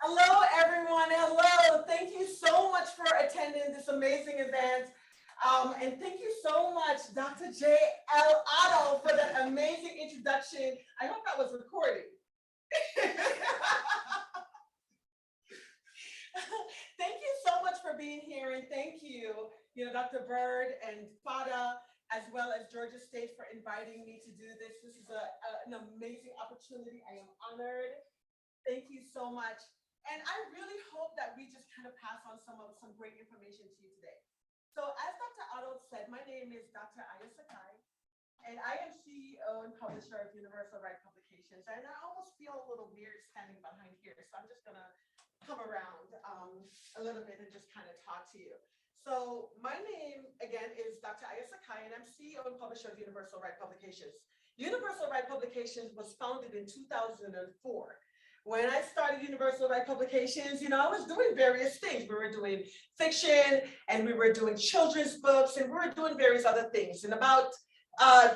Hello, everyone. Hello. Thank you so much for attending this amazing event. And thank you so much, Dr. J.L. Otto, for that amazing introduction. I hope that was recording. Thank you so much for being here, and thank you, Dr. Bird and FADA, as well as Georgia State, for inviting me to do this. This is an amazing opportunity. I am honored. Thank you so much. And I really hope that we just kind of pass on some great information to you today. So as Dr. Otto said, my name is Dr. Sekai, and I am CEO and publisher of Universal Right Publications. And I almost feel a little weird standing behind here, so I'm just gonna come around a little bit and just kind of talk to you. So my name, again, is Dr. Sekai, and I'm CEO and publisher of Universal Right Publications. Universal Right Publications was founded in 2004. When I started Universal Right Publications, I was doing various things. We were doing fiction, and we were doing children's books, and we were doing various other things. In about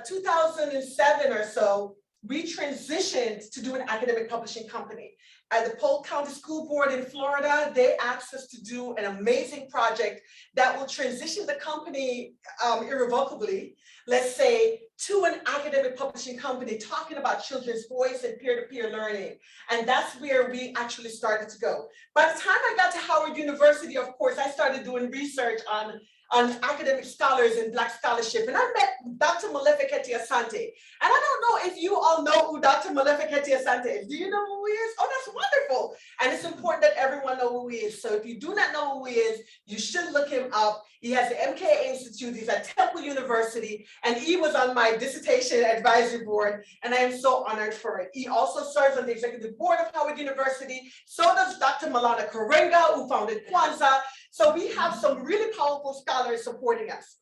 2007 or so, we transitioned to do an academic publishing company. At the Polk County School Board in Florida, they asked us to do an amazing project that will transition the company irrevocably, let's say, to an academic publishing company talking about children's voice and peer-to-peer learning. And that's where we actually started to go. By the time I got to Howard University, of course, I started doing research on academic scholars and Black scholarship. And I met Dr. Malefic Asante. And I don't know if you all know who Dr. Malefic Asante is. Do you know who he is? Oh, that's wonderful. And it's important that everyone know who he is. So if you do not know who he is, you should look him up. He has the MK Institute. He's at Temple University. And he was on my dissertation advisory board. And I am so honored for it. He also serves on the executive board of Howard University. So does Dr. Malana Karenga, who founded Kwanzaa. So we have some really powerful scholars supporting us.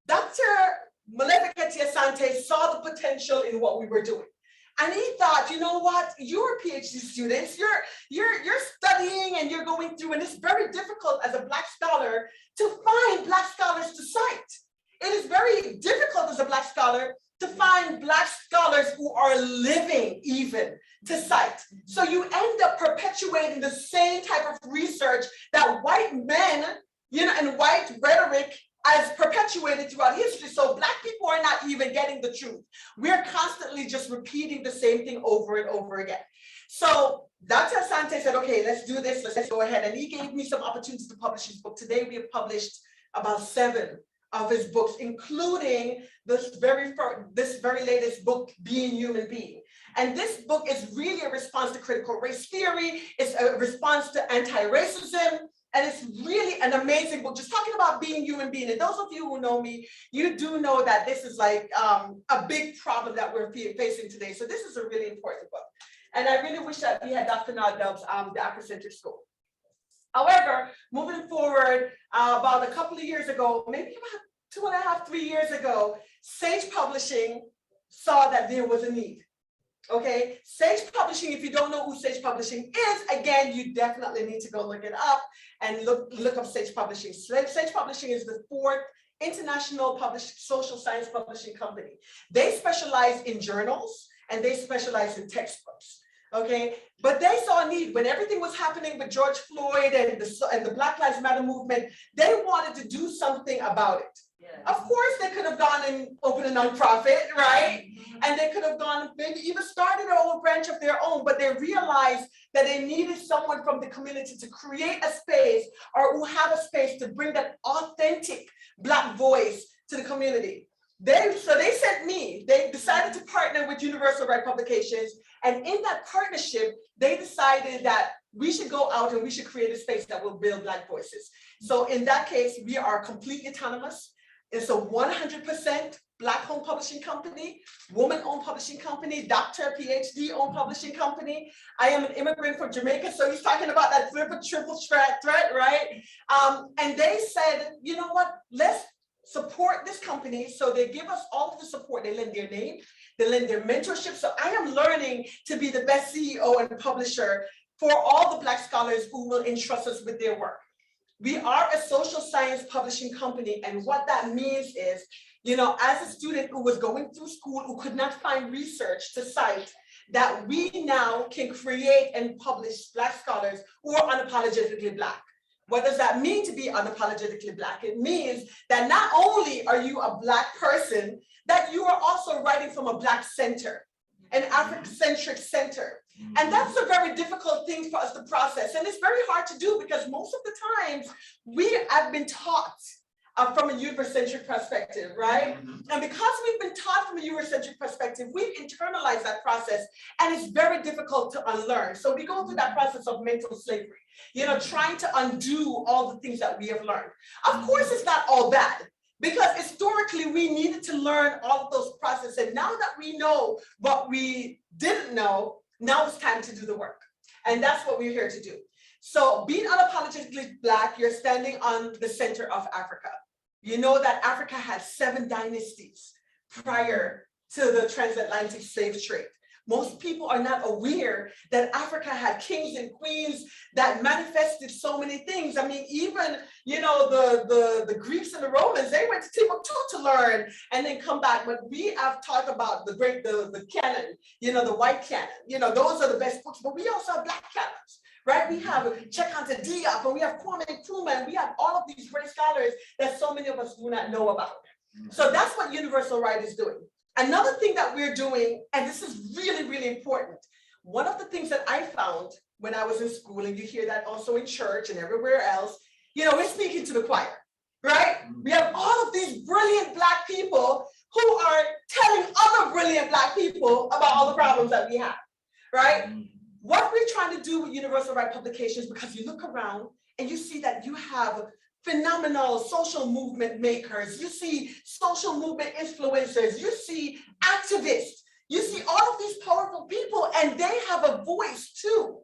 Dr. Malefic Asante saw the potential in what we were doing. And he thought, you know what, you're PhD students, you're studying and you're going through, and it's very difficult as a Black scholar to find Black scholars to cite. It is very difficult as a Black scholar to find Black scholars who are living even to cite. So you end up perpetuating the same type of research that white men, and white rhetoric has perpetuated throughout history. So Black people are not even getting the truth. We're constantly just repeating the same thing over and over again. So Dr. Asante said, okay, let's do this, let's go ahead. And he gave me some opportunities to publish his book. Today we have published about 7 of his books, including this very latest book, Being Human Being. And this book is really a response to critical race theory. It's a response to anti-racism. And it's really an amazing book, just talking about being human being. And those of you who know me, you do know that this is like a big problem that we're facing today. So this is a really important book. And I really wish that we had Dr. Nardub's the Afrocentric School. However, moving forward, about a couple of years ago, maybe about 2.5, 3 years ago, Sage Publishing saw that there was a need. Okay, Sage Publishing, if you don't know who Sage Publishing is, again, you definitely need to go look it up and look up Sage Publishing. Sage Publishing is the 4th international social science publishing company. They specialize in journals and they specialize in textbooks. Okay, but they saw a need when everything was happening with George Floyd and the Black Lives Matter movement. They wanted to do something about it. Yeah. Of course, they could have gone and opened a nonprofit, right? Mm-hmm. And they could have gone, maybe even started a whole branch of their own, but they realized that they needed someone from the community to create a space, or who have a space to bring that authentic Black voice to the community. So they sent me, they decided to partner with Universal Right Publications. And in that partnership, they decided that we should go out and we should create a space that will build Black voices. So in that case, we are completely autonomous. It's a 100% Black-owned publishing company, woman-owned publishing company, doctor, PhD-owned publishing company. I am an immigrant from Jamaica, so he's talking about that triple threat, right? And they said, you know what, let's support this company. So they give us all of the support. They lend their name, they lend their mentorship. So I am learning to be the best CEO and publisher for all the Black scholars who will entrust us with their work. We are a social science publishing company, and what that means is as a student who was going through school, who could not find research to cite, that we now can create and publish Black scholars who are unapologetically Black. What does that mean to be unapologetically Black? It means that not only are you a Black person, that you are also writing from a Black center, an Afrocentric center. And that's a very difficult thing for us to process. And it's very hard to do because most of the times we have been taught from a Eurocentric perspective, right? And because we've been taught from a Eurocentric perspective, we've internalized that process, and it's very difficult to unlearn. So we go through that process of mental slavery, trying to undo all the things that we have learned. Of course, it's not all bad, because historically we needed to learn all of those processes. And now that we know what we didn't know, now it's time to do the work. And that's what we're here to do. So being unapologetically Black, you're standing on the center of Africa. You know that Africa had 7 dynasties prior to the transatlantic slave trade. Most people are not aware that Africa had kings and queens that manifested so many things. I mean, even, the Greeks and the Romans, they went to Timbuktu to learn and then come back. But we have talked about the canon, the white canon, those are the best books, but we also have Black canons. Right? We have Cheikh Diop, and we have Kwame Nkrumah, and we have all of these great scholars that so many of us do not know about. So that's what Universal Right is doing. Another thing that we're doing, and this is really, really important, one of the things that I found when I was in school, and you hear that also in church and everywhere else, we're speaking to the choir, right? We have all of these brilliant Black people who are telling other brilliant Black people about all the problems that we have, right? What we're trying to do with Universal Right Publications, because you look around and you see that you have phenomenal social movement makers, you see social movement influencers, you see activists, you see all of these powerful people, and they have a voice too,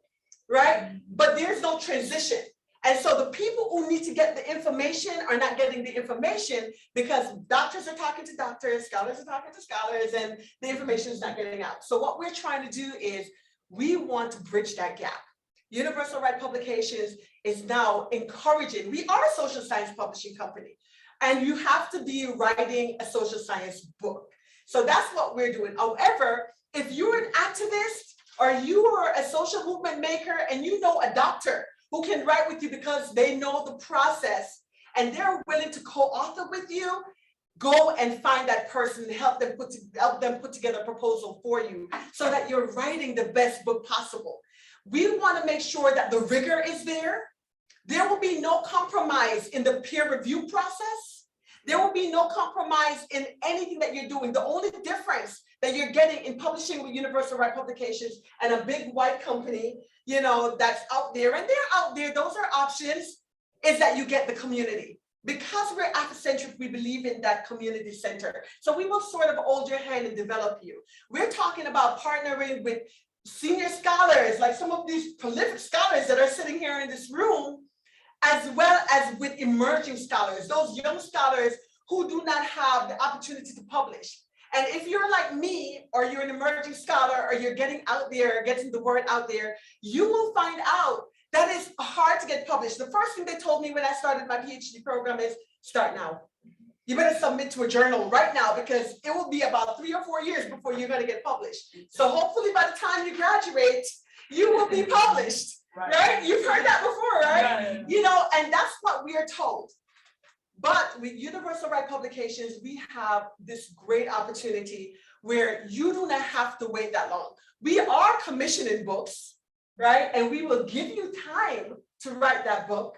right? But there's no transition. And so the people who need to get the information are not getting the information because doctors are talking to doctors, scholars are talking to scholars, and the information is not getting out. So what we're trying to do is we want to bridge that gap. Universal Right Publications is now encouraging. We are a social science publishing company, and you have to be writing a social science book. So that's what we're doing. However, if you're an activist or you are a social movement maker and you know a doctor who can write with you because they know the process and they're willing to co-author with you, go and find that person and help them put together a proposal for you so that you're writing the best book possible. We want to make sure that the rigor is there. There will be no compromise in the peer review process. There will be no compromise in anything that you're doing. The only difference that you're getting in publishing with Universal Right Publications and a big white company, that's out there, and they're out there, those are options, is that you get the community. Because we're Afrocentric, we believe in that community center. So we will sort of hold your hand and develop you. We're talking about partnering with senior scholars, like some of these prolific scholars that are sitting here in this room, as well as with emerging scholars, those young scholars who do not have the opportunity to publish. And if you're like me, or you're an emerging scholar, or you're getting out there, getting the word out there, you will find out that it's hard to get published. The first thing they told me when I started my PhD program is start now. You better submit to a journal right now because it will be about 3 or 4 years before you're going to get published. So hopefully by the time you graduate, you will be published, right? You've heard that before, right? And that's what we are told. But with Universal Right Publications, we have this great opportunity where you do not have to wait that long. We are commissioning books, right? And we will give you time to write that book.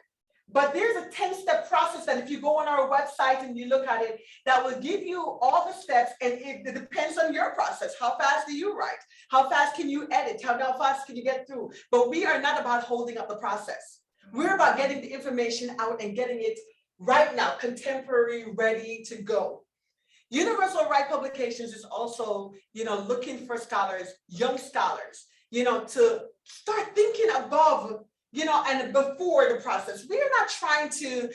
But there's a 10-step process that if you go on our website and you look at it, that will give you all the steps, and it depends on your process. How fast do you write? How fast can you edit? How fast can you get through? But we are not about holding up the process. We're about getting the information out and getting it right now, contemporary, ready to go. Universal Right Publications is also, looking for scholars, young scholars, to start thinking above, and before the process. We are not trying to,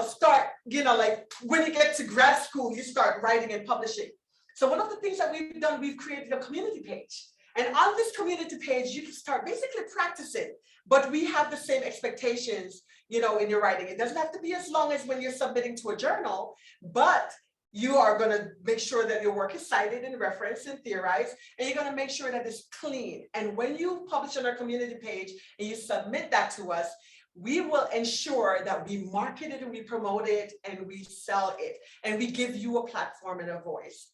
start, like when you get to grad school, you start writing and publishing. So one of the things that we've done, we've created a community page. And on this community page, you can start basically practicing, but we have the same expectations, in your writing. It doesn't have to be as long as when you're submitting to a journal, but You are going to make sure that your work is cited and referenced and theorized, and you're going to make sure that it's clean. And when you publish on our community page and you submit that to us, we will ensure that we market it and we promote it and we sell it and we give you a platform and a voice.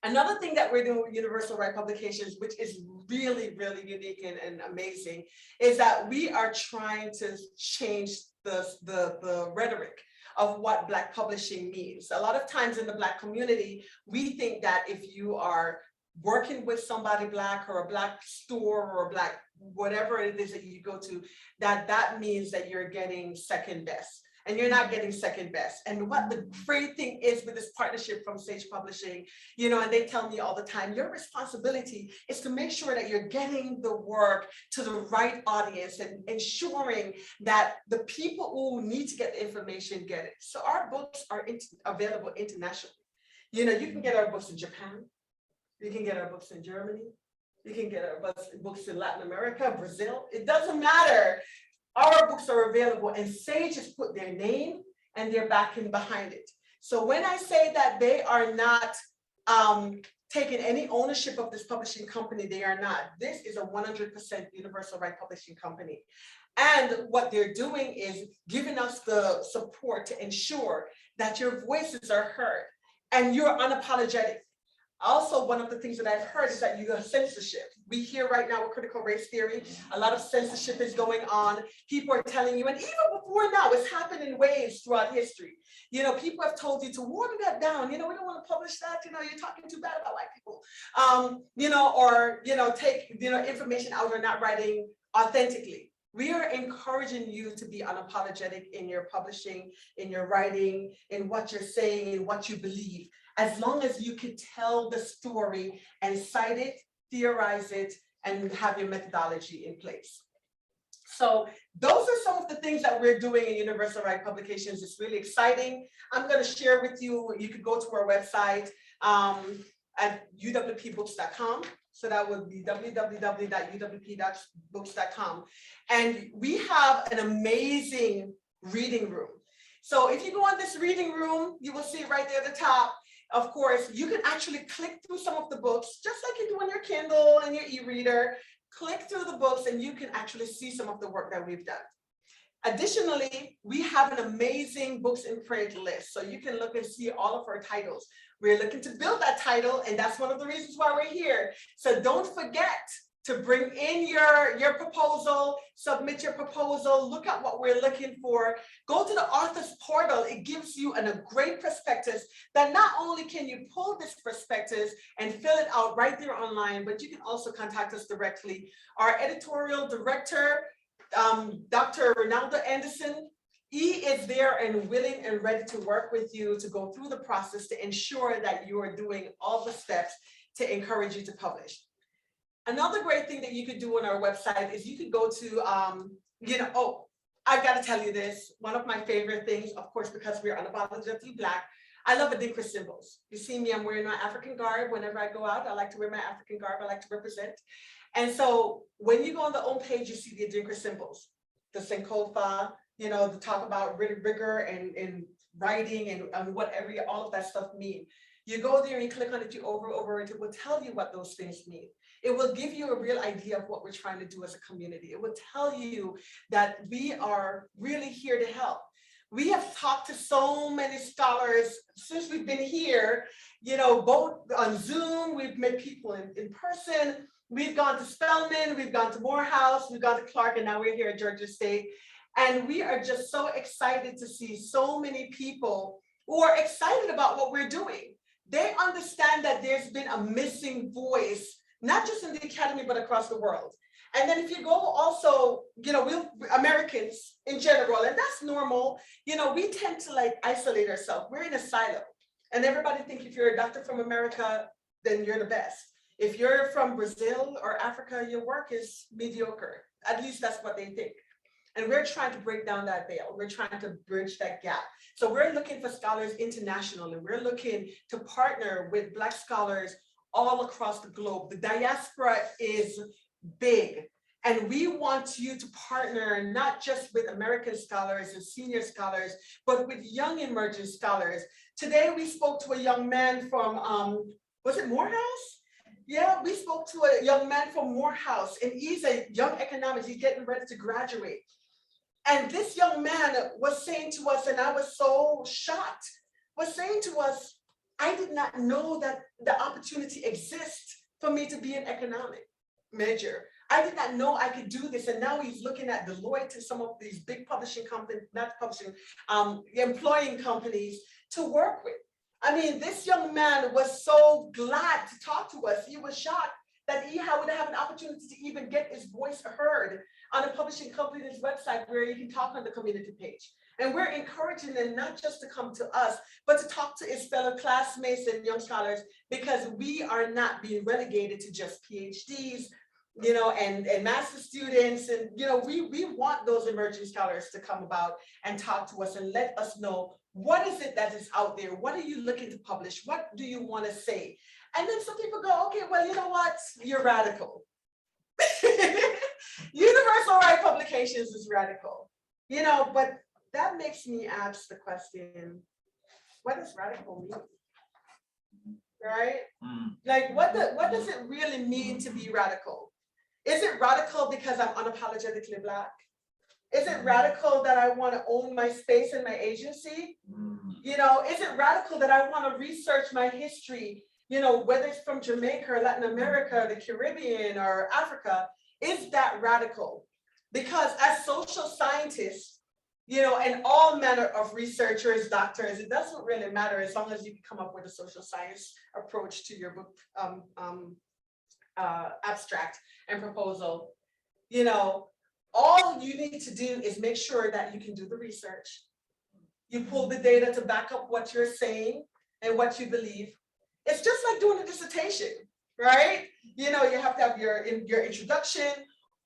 Another thing that we're doing with Universal Right Publications, which is really, really unique and amazing, is that we are trying to change the rhetoric of what Black publishing means. A lot of times in the Black community, we think that if you are working with somebody Black or a Black store or a Black whatever it is that you go to, that means that you're getting second best. And you're not getting second best. And what the great thing is with this partnership from Sage Publishing, and they tell me all the time, your responsibility is to make sure that you're getting the work to the right audience and ensuring that the people who need to get the information get it. So our books are available internationally. You can get our books in Japan. You can get our books in Germany. You can get our books in Latin America, Brazil. It doesn't matter. Our books are available, and Sage has put their name and their backing behind it. So when I say that they are not taking any ownership of this publishing company, they are not. This is a 100% Universal Right Publishing company. And what they're doing is giving us the support to ensure that your voices are heard and you're unapologetic. Also, one of the things that I've heard is that you have censorship. We hear right now with critical race theory, a lot of censorship is going on. People are telling you, and even before now, it's happened in waves throughout history. People have told you to water that down. We don't want to publish that. You're talking too bad about white people. Take information out or not writing authentically. We are encouraging you to be unapologetic in your publishing, in your writing, in what you're saying, in what you believe, as long as you can tell the story and cite it, theorize it, and have your methodology in place. So those are some of the things that we're doing in Universal Right Publications. It's really exciting. I'm going to share with you, you could go to our website at uwpbooks.com. So that would be www.uwp.books.com. And we have an amazing reading room. So if you go on this reading room, you will see right there at the top. Of course, you can actually click through some of the books, just like you do on your Kindle and your e-reader. Click through the books and you can actually see some of the work that we've done. Additionally, we have an amazing books in print list. So you can look and see all of our titles. We're looking to build that title, and that's one of the reasons why we're here. So don't forget to bring in your proposal, submit your proposal, look at what we're looking for. Go to the author's portal. It gives you a great prospectus that not only can you pull this prospectus and fill it out right there online, but you can also contact us directly. Our editorial director, Dr. Ronaldo Anderson, he is there and willing and ready to work with you to go through the process to ensure that you are doing all the steps to encourage you to publish. Another great thing that you could do on our website is you could go to, I've got to tell you this, one of my favorite things, of course, because we're unapologetically Black, I love Adinkra symbols. You see me, I'm wearing my African garb. Whenever I go out, I like to wear my African garb. I like to represent. And so when you go on the home page, you see the Adinkra symbols, the Sankofa, the talk about rigor and writing and whatever all of that stuff mean. You go there and you click on it, you over it, it will tell you what those things mean. It will give you a real idea of what we're trying to do as a community. It will tell you that we are really here to help. We have talked to so many scholars since we've been here, both on Zoom, we've met people in person, we've gone to Spelman, we've gone to Morehouse, we've gone to Clark, and now we're here at Georgia State. And we are just so excited to see so many people who are excited about what we're doing. They understand that there's been a missing voice, not just in the academy, but across the world. And then if you go also, we Americans in general, and that's normal, we tend to isolate ourselves. We're in a silo. And everybody thinks if you're a doctor from America, then you're the best. If you're from Brazil or Africa, your work is mediocre. At least that's what they think. And we're trying to break down that veil. We're trying to bridge that gap. So we're looking for scholars internationally. We're looking to partner with Black scholars all across the globe. The diaspora is big. And we want you to partner not just with American scholars and senior scholars, but with young emerging scholars. Today, we spoke to a young man from, was it Morehouse? Yeah, we spoke to a young man from Morehouse, and he's a young economist. He's getting ready to graduate. And this young man was saying to us, and I was so shocked, was saying to us, I did not know that the opportunity exists for me to be an economic major. I did not know I could do this. And now he's looking at Deloitte and some of these big publishing companies, not publishing, employing companies to work with. I mean, this young man was so glad to talk to us. He was shocked that he would have an opportunity to even get his voice heard on a publishing company's website where he can talk on the community page. And we're encouraging them not just to come to us, but to talk to his fellow classmates and young scholars, because we are not being relegated to just PhDs, you know, and master students. And, you know, we want those emerging scholars to come about and talk to us and let us know, what is it that is out there? What are you looking to publish? What do you want to say? And then some people go, okay, well, you know what? You're radical. Universal Right Publications is radical, you know, but that makes me ask the question, what does radical mean? Right? Like, what does it really mean to be radical? Is it radical because I'm unapologetically Black? Is it radical that I want to own my space and my agency? You know, is it radical that I want to research my history, you know, whether it's from Jamaica or Latin America, the Caribbean or Africa? Is that radical? Because as social scientists, you know, and all manner of researchers, doctors, it doesn't really matter as long as you can come up with a social science approach to your book abstract and proposal. You know, all you need to do is make sure that you can do the research. You pull the data to back up what you're saying and what you believe. It's just like doing a dissertation, right? You know, you have to have your introduction.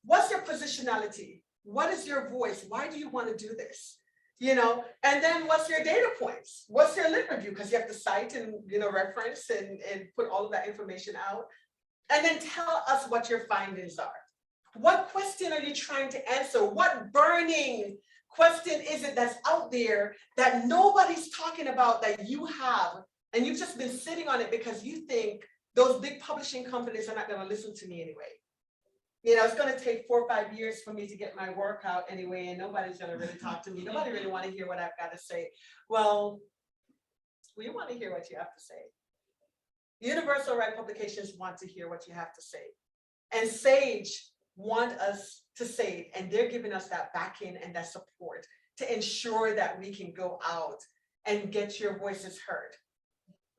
What's your positionality? What is your voice? Why do you want to do this? You know, and then what's your data points? What's your lit review? Because you have to cite and, you know, reference and put all of that information out. And then tell us what your findings are. What question are you trying to answer? What burning question is it that's out there that nobody's talking about that you have, and you've just been sitting on it because you think those big publishing companies are not going to listen to me anyway? You know, it's going to take 4 or 5 years for me to get my work out anyway, and nobody's going to really talk to me. Nobody really want to hear what I've got to say. Well, we want to hear what you have to say. Universal Right Publications want to hear what you have to say. And SAGE want us to say it, and they're giving us that backing and that support to ensure that we can go out and get your voices heard.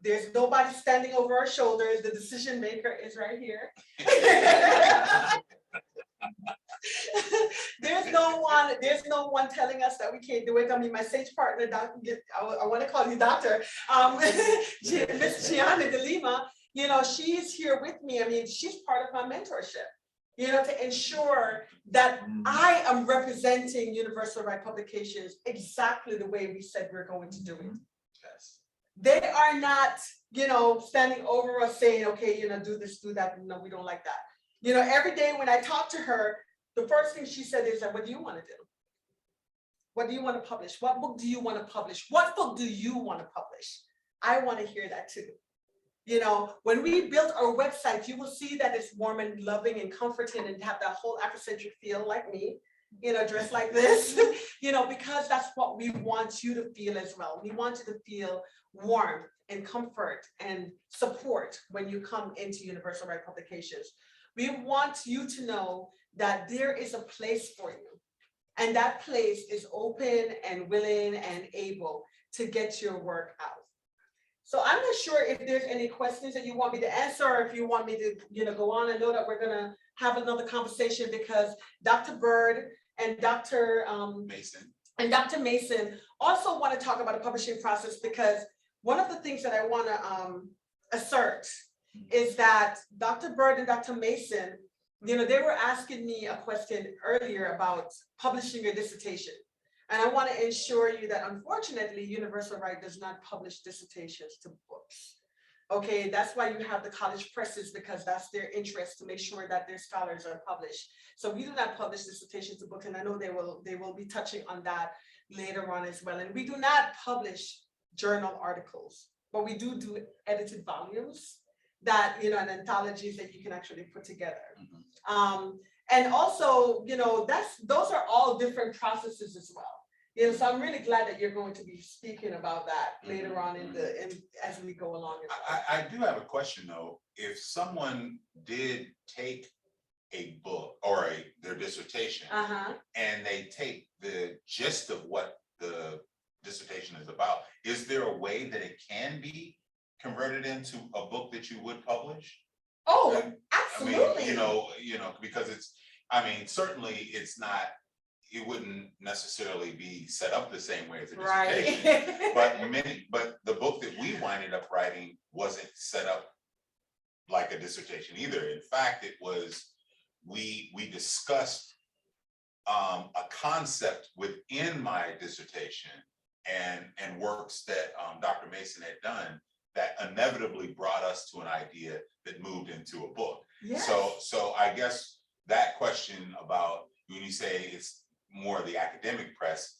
There's nobody standing over our shoulders. The decision maker is right here. There's no one telling us that we can't do it. I mean, my SAGE partner, I want to call you Doctor, Miss Gianna de Lima, you know, she's here with me. I mean, she's part of my mentorship, you know, to ensure that I am representing Universal Right Publications exactly the way we said we're going to do it. Yes. They are not, you know, standing over us saying, okay, you know, do this, do that. No, we don't like that. You know, every day when I talk to her, the first thing she said is, what do you want to do? What do you want to publish? What book do you want to publish? What book do you want to publish? I want to hear that too. You know, when we built our website, you will see that it's warm and loving and comforting and have that whole Afrocentric feel like me, you know, dressed like this, you know, because that's what we want you to feel as well. We want you to feel warm and comfort and support when you come into Universal Right Publications. We want you to know that there is a place for you, and that place is open and willing and able to get your work out. So I'm not sure if there's any questions that you want me to answer, or if you want me to, you know, go on. I know that we're gonna have another conversation because Dr. Bird and Dr. Mason also want to talk about the publishing process, because one of the things that I want to assert is that Dr. Bird and Dr. Mason, you know, they were asking me a question earlier about publishing your dissertation. And I want to ensure you that unfortunately, Universal Right does not publish dissertations to books. Okay, that's why you have the college presses, because that's their interest to make sure that their scholars are published. So we do not publish dissertations to books, and I know they will be touching on that later on as well. And we do not publish journal articles, but we do edited volumes that, you know, and anthologies that you can actually put together. And also, you know, those are all different processes as well. You know, so I'm really glad that you're going to be speaking about that later on as we go along. I do have a question though. If someone did take a book or their dissertation and they take the gist of what the dissertation is about, is there a way that it can be converted into a book that you would publish? Oh, absolutely. I mean, you know, because I mean, certainly it's not, it wouldn't necessarily be set up the same way as a dissertation. But the book that we winded up writing wasn't set up like a dissertation either. In fact, it was, we discussed a concept within my dissertation and works that Dr. Mason had done that inevitably brought us to an idea that moved into a book. Yes. So I guess that question about when you say it's more the academic press,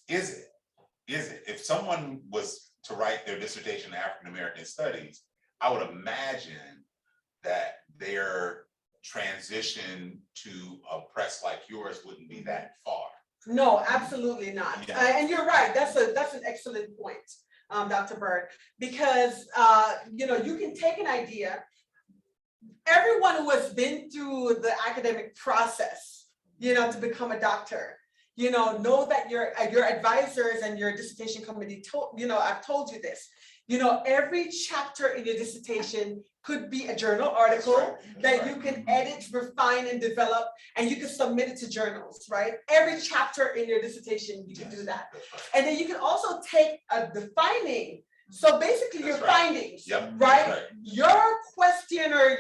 is it? If someone was to write their dissertation in African American studies, I would imagine that their transition to a press like yours wouldn't be that far. No, absolutely not. Yeah. And you're right. That's an excellent point, Dr. Bird, because you know, you can take an idea. Everyone who has been through the academic process, you know, to become a doctor, you know that your advisors and your dissertation committee told, you know, I've told you this, you know, every chapter in your dissertation could be a journal article that you can edit, refine, and develop, and you can submit it to journals, right? Every chapter in your dissertation, you can do that. And then you can also take the finding. So basically your findings, right? Your question or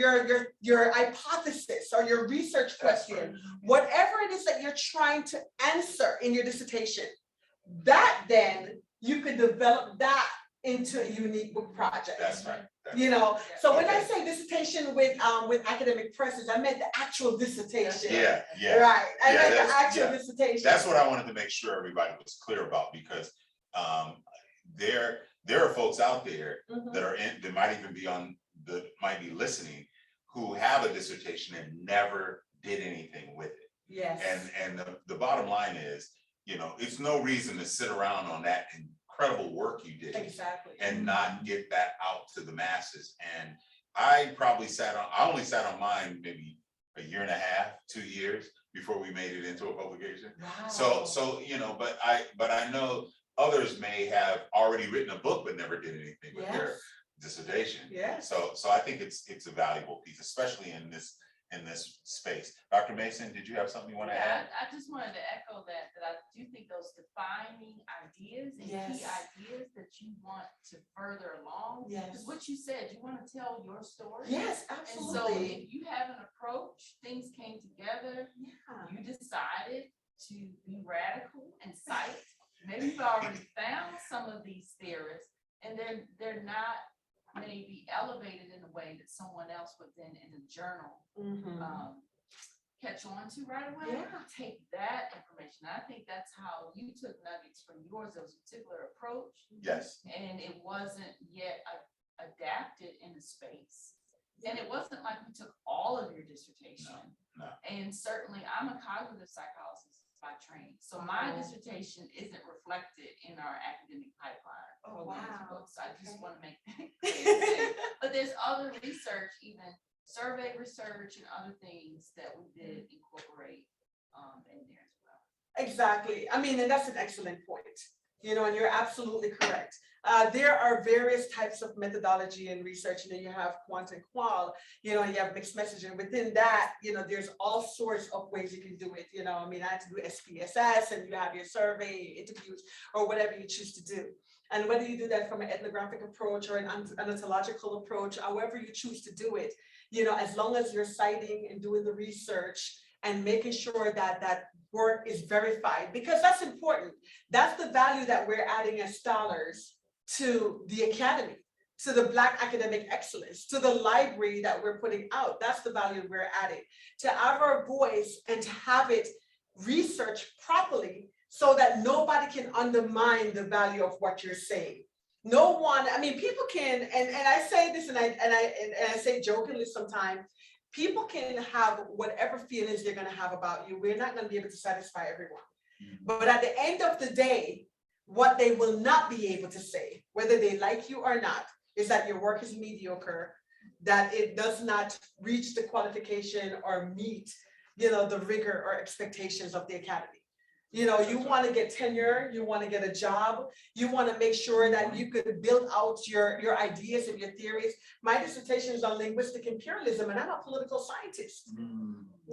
your hypothesis or your research question, whatever it is that you're trying to answer in your dissertation, that then you can develop that into a unique book project. That's right. You know, so when I say dissertation with academic presses, I meant the actual dissertation. Yeah. Right. I meant the actual dissertation. That's what I wanted to make sure everybody was clear about, because there are folks out there that might even be might be listening, who have a dissertation and never did anything with it. Yes. And the bottom line is, you know, it's no reason to sit around on that incredible work you did and not get that out to the masses. And I only sat on mine maybe a year and a half, 2 years before we made it into a publication. Wow. So you know, but I know others may have already written a book but never did anything with their dissertation. So I think it's a valuable piece, especially in this space. Dr. Mason, did you have something you want to add? I just wanted to echo that I do think those defining ideas and key ideas that you want to further along. Because what you said, you want to tell your story. Yes, absolutely. And so if you have an approach, things came together, you decided to be radical and cite. Maybe you've already found some of these theorists, and they're not maybe elevated in a way that someone else would then in a journal catch on to right away. Take that information. I think that's how you took nuggets from yours. There was a particular approach. Yes. And it wasn't yet adapted in a space. And it wasn't like you took all of your dissertation. No. And certainly I'm a cognitive psychologist by training. So my dissertation isn't reflected in our academic pipeline. Oh, wow. Books. I just want to make that clear. But there's other research, even survey research and other things that we did incorporate in there as well. Exactly. I mean, and that's an excellent point. You know, and you're absolutely correct. There are various types of methodology and research. You know, you have quant and qual, you know, and you have mixed messaging. Within that, you know, there's all sorts of ways you can do it. You know, I mean, I had to do SPSS, and you have your survey, interviews, or whatever you choose to do. And whether you do that from an ethnographic approach or an ontological approach, however you choose to do it, you know, as long as you're citing and doing the research and making sure that that work is verified, because that's important. That's the value that we're adding as scholars to the academy. to the Black academic excellence, to the library that we're putting out. That's the value we're adding. To have our voice and to have it researched properly so that nobody can undermine the value of what you're saying. No one, I mean, people can, and I say this and I say jokingly sometimes, people can have whatever feelings they're gonna have about you. We're not gonna be able to satisfy everyone. But at the end of the day, what they will not be able to say, whether they like you or not, is that your work is mediocre, that it does not reach the qualification or meet, the rigor or expectations of the academy. You want to get tenure, you want to get a job, you want to make sure that you could build out your ideas and your theories. My dissertation is on linguistic imperialism, and I'm a political scientist,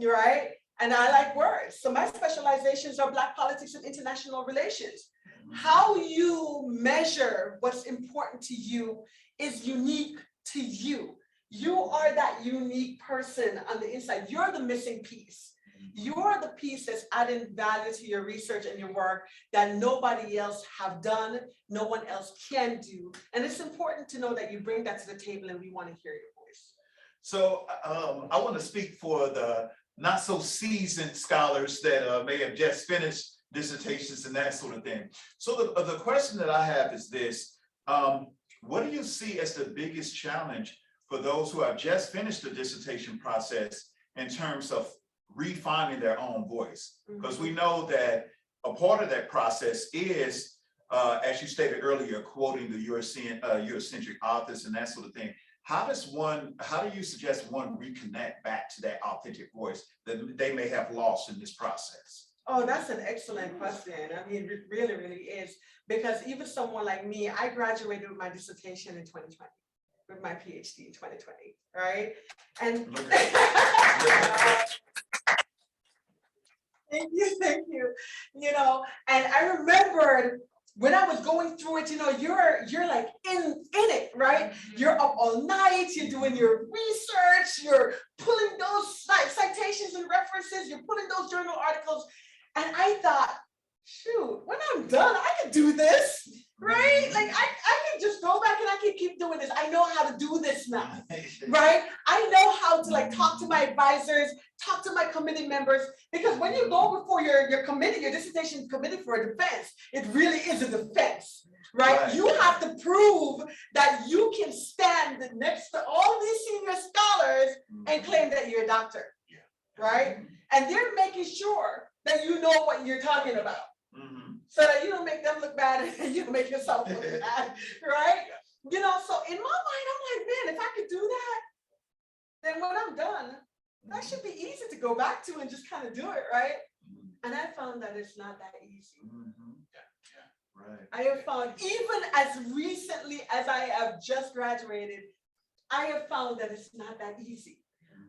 right? And I like words. So my specializations are Black politics and international relations. How you measure what's important to you is unique to you. You are that unique person on the inside. You're the missing piece. You're the piece that's adding value to your research and your work that nobody else have done, no one else can do. And it's important to know that you bring that to the table, and we want to hear your voice. So I want to speak for the not so seasoned scholars that may have just finished dissertations and that sort of thing. So the question that I have is this: what do you see as the biggest challenge for those who have just finished the dissertation process in terms of refining their own voice? Because we know that a part of that process is, as you stated earlier, quoting the Eurocentric authors and that sort of thing. How do you suggest one reconnect back to that authentic voice that they may have lost in this process? Oh, that's an excellent question. I mean, it really, really is. Because even someone like me, I graduated with my dissertation in 2020, with my PhD in 2020, right? And thank you. And I remembered when I was going through it, you're like in it, right? You're up all night, you're doing your research, you're pulling those citations and references, you're pulling those journal articles. And I thought, shoot, when I'm done, I can do this, right? Like I can just go back and I can keep doing this. I know how to do this now, right? I know how to talk to my advisors, talk to my committee members, because when you go before your committee, your dissertation committee for a defense, it really is a defense, right? You have to prove that you can stand next to all these senior scholars and claim that you're a doctor, right? And they're making sure that you know what you're talking about. So that you don't make them look bad and you don't make yourself look bad, right? So in my mind, I'm like, man, if I could do that, then when I'm done, that should be easy to go back to and just kind of do it, right? And I found that it's not that easy. Right. I have found, even as recently as I have just graduated, I have found that it's not that easy.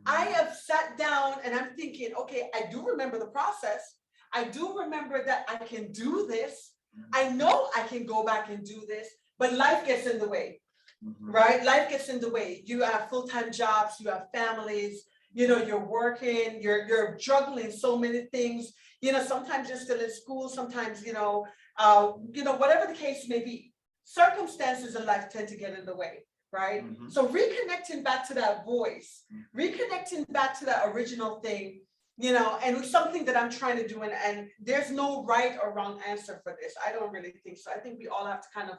I have sat down and I'm thinking, okay, I do remember the process. I do remember that I can do this. I know I can go back and do this, but life gets in the way, right? Life gets in the way. You have full-time jobs, you have families, you're working, you're juggling so many things. Sometimes you're still in school, sometimes, whatever the case may be, circumstances in life tend to get in the way, right? So reconnecting back to that voice, reconnecting back to that original thing, and it's something that I'm trying to do, and there's no right or wrong answer for this. I don't really think so. I think we all have to kind of,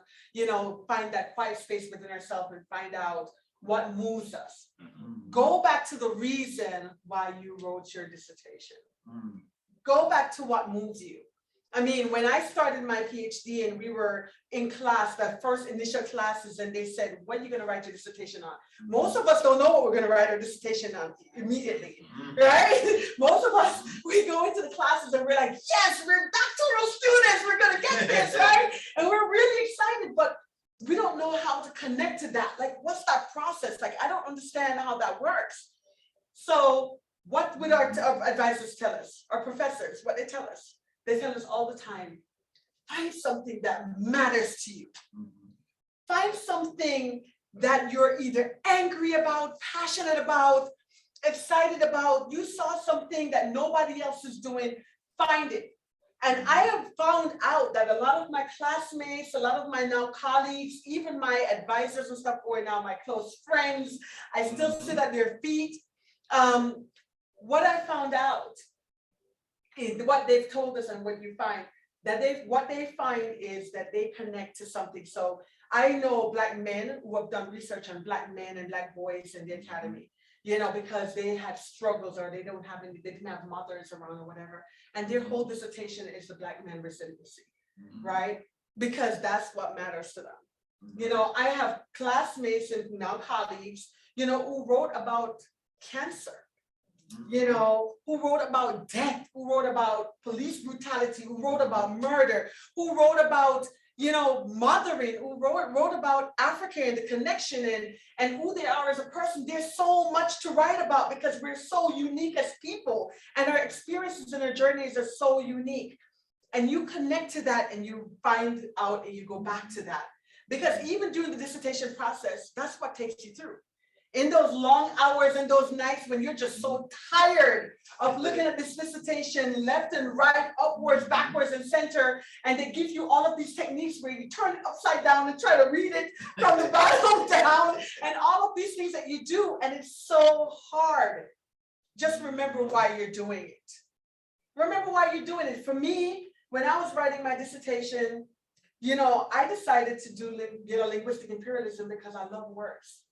find that quiet space within ourselves and find out what moves us. Go back to the reason why you wrote your dissertation. Go back to what moves you. I mean, when I started my PhD and we were in class, the first initial classes, and they said, what are you going to write your dissertation on? Most of us don't know what we're going to write our dissertation on immediately, right? Most of us, we go into the classes and we're like, yes, we're doctoral students, we're going to get this, right? And we're really excited, but we don't know how to connect to that. Like, what's that process? Like, I don't understand how that works. So what would our advisors tell us? Our professors, what they tell us? They tell us all the time, find something that matters to you. Find something that you're either angry about, passionate about, excited about. You saw something that nobody else is doing, find it. And I have found out that a lot of my classmates, a lot of my now colleagues, even my advisors and stuff, who are now my close friends, I still sit at their feet. What I found out is what they've told us and what you find, that what they find is that they connect to something. So I know Black men who have done research on Black men and Black boys in the academy, you know, because they had struggles or they didn't have mothers around or whatever. And their whole dissertation is the Black men resiliency, right? Because that's what matters to them. You know, I have classmates and now colleagues, you know, who wrote about cancer, you know, who wrote about death, who wrote about police brutality, who wrote about murder, who wrote about, you know, mothering, who wrote about Africa and the connection and who they are as a person. There's so much to write about because we're so unique as people and our experiences and our journeys are so unique. And you connect to that and you find out and you go back to that. Because even during the dissertation process, that's what takes you through. In those long hours and those nights when you're just so tired of looking at this dissertation left and right, upwards, backwards, and center, and they give you all of these techniques where you turn it upside down and try to read it from the bottom down, and all of these things that you do, and it's so hard. Just remember why you're doing it. Remember why you're doing it. For me, when I was writing my dissertation, you know, I decided to do linguistic imperialism because I love words.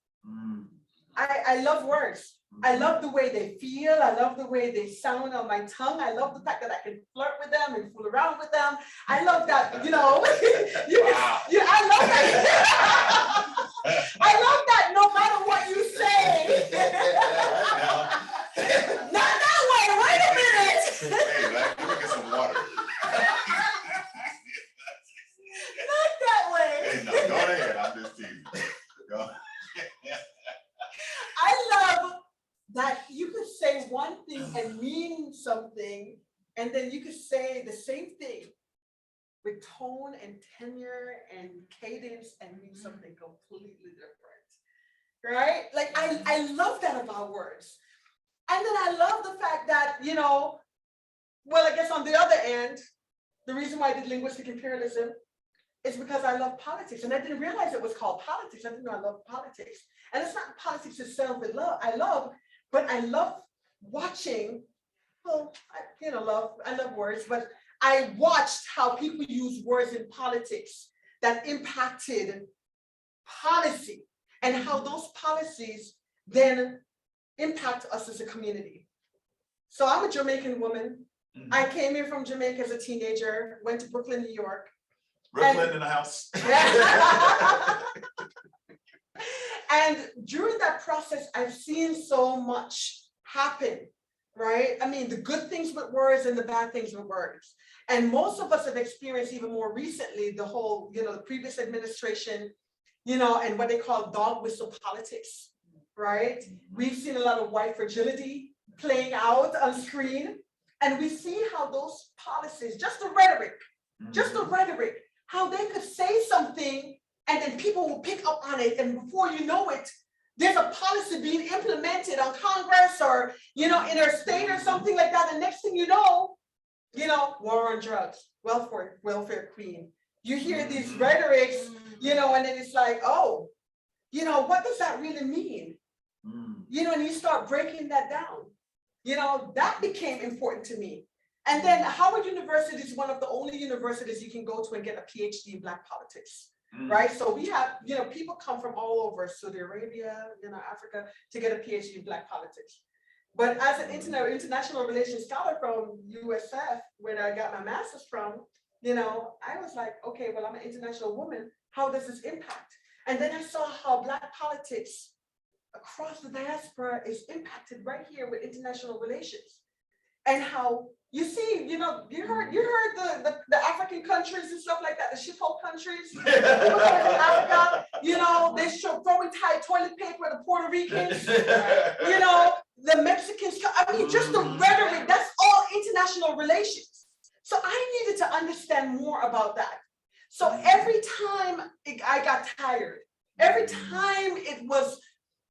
I love words. I love the way they feel. I love the way they sound on my tongue. I love the fact that I can flirt with them and fool around with them. I love that, you know, I love that. I love that no matter what you say. Not that way, wait a minute. Hey, like, let me get some water. Not that way. Hey, no, go ahead, I'm just teasing. Go. I love that you could say one thing and mean something, and then you could say the same thing with tone and tenure and cadence and mean something completely different, right? Like I love that about words. And then I love the fact that, you know, well, I guess on the other end, the reason why I did linguistic imperialism is because I love politics. And I didn't realize it was called politics. I didn't know I love politics. And it's not politics itself that I love, but I love watching, well, I love words, but I watched how people use words in politics that impacted policy and how those policies then impact us as a community. So I'm a Jamaican woman. I came here from Jamaica as a teenager, went to Brooklyn, New York. Brooklyn in the house. And during that process, I've seen so much happen, right? I mean, the good things with words and the bad things with words. And most of us have experienced even more recently the whole, you know, the previous administration, you know, and what they call dog whistle politics, right? We've seen a lot of white fragility playing out on screen. And we see how those policies, just the rhetoric, how they could say something and then people will pick up on it. And before you know it, there's a policy being implemented on Congress or, you know, in our state or something like that. And next thing you know, war on drugs, welfare queen. You hear these rhetorics, you know, and then it's like, oh, you know, what does that really mean? You know, and you start breaking that down. You know, that became important to me. And then Howard University is one of the only universities you can go to and get a PhD in Black politics, right? So we have, you know, people come from all over Saudi Arabia, you know, Africa to get a PhD in Black politics. But as an international relations scholar from USF, where I got my master's from, you know, I was like, okay, well, I'm an international woman. How does this impact? And then I saw how Black politics across the diaspora is impacted right here with international relations. And how you see, you know, you heard the African countries and stuff like that, the shithole countries, people coming from Africa, you know, they show throwing toilet paper to Puerto Ricans, you know, the Mexicans, I mean, just the rhetoric, that's all international relations. So I needed to understand more about that. So every time I got tired, every time it was,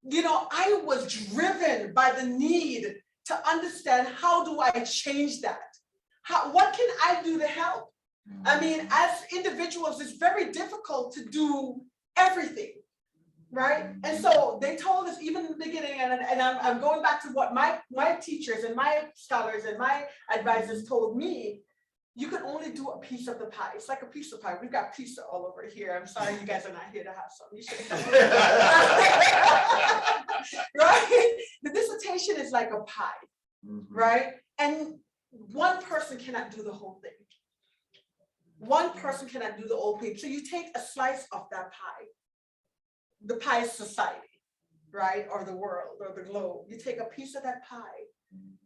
you know, I was driven by the need to understand, how do I change that? What can I do to help? I mean, as individuals, it's very difficult to do everything, right? And so they told us even in the beginning, and I'm going back to what my teachers and my scholars and my advisors told me, you can only do a piece of the pie. It's like a piece of pie. We've got pizza all over here. I'm sorry you guys are not here to have some. You should come. Right? The dissertation is like a pie, right? And one person cannot do the whole thing. One person cannot do the whole thing. So you take a slice of that pie. The pie is society, right? Or the world or the globe. You take a piece of that pie,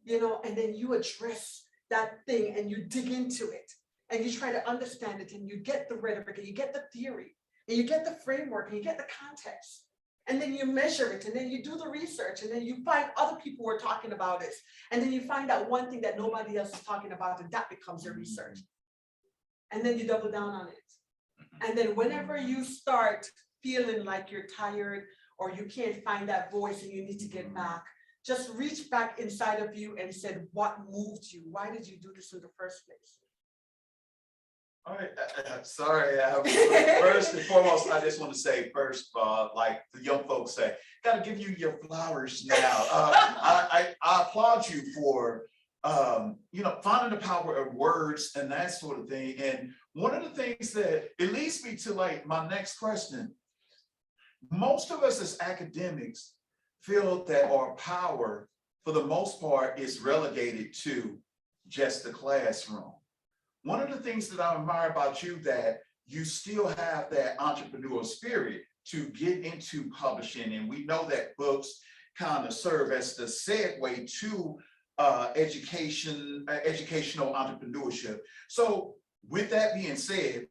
you know, and then you address that thing and you dig into it and you try to understand it and you get the rhetoric and you get the theory and you get the framework and you get the context and then you measure it and then you do the research and then you find other people who are talking about it and then you find out one thing that nobody else is talking about and that becomes your research and then you double down on it. And then whenever you start feeling like you're tired or you can't find that voice and you need to get back, just reach back inside of you and said, what moved you? Why did you do this in the first place? All right, sorry. First and foremost, I just want to say first, like the young folks say, got to give you your flowers now. I applaud you for, you know, finding the power of words and that sort of thing. And one of the things that it leads me to like my next question, most of us as academics feel that our power, for the most part, is relegated to just the classroom. One of the things that I admire about you that you still have that entrepreneurial spirit to get into publishing, and we know that books kind of serve as the segue to educational entrepreneurship. So with that being said,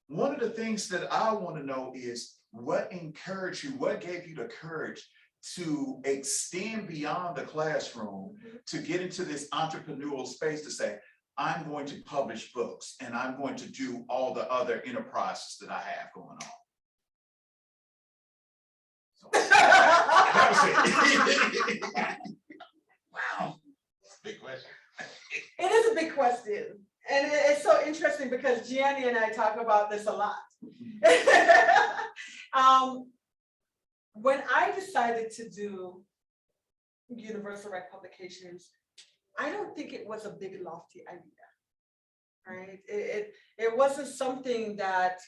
one of the things that I want to know is what encouraged you, what gave you the courage to extend beyond the classroom, to get into this entrepreneurial space to say, I'm going to publish books and I'm going to do all the other enterprises that I have going on. So, that was it. Wow, big question. It is a big question. And it's so interesting because Gianni and I talk about this a lot. When I decided to do Universal Right Publications, I don't think it was a big lofty idea, right? It wasn't something that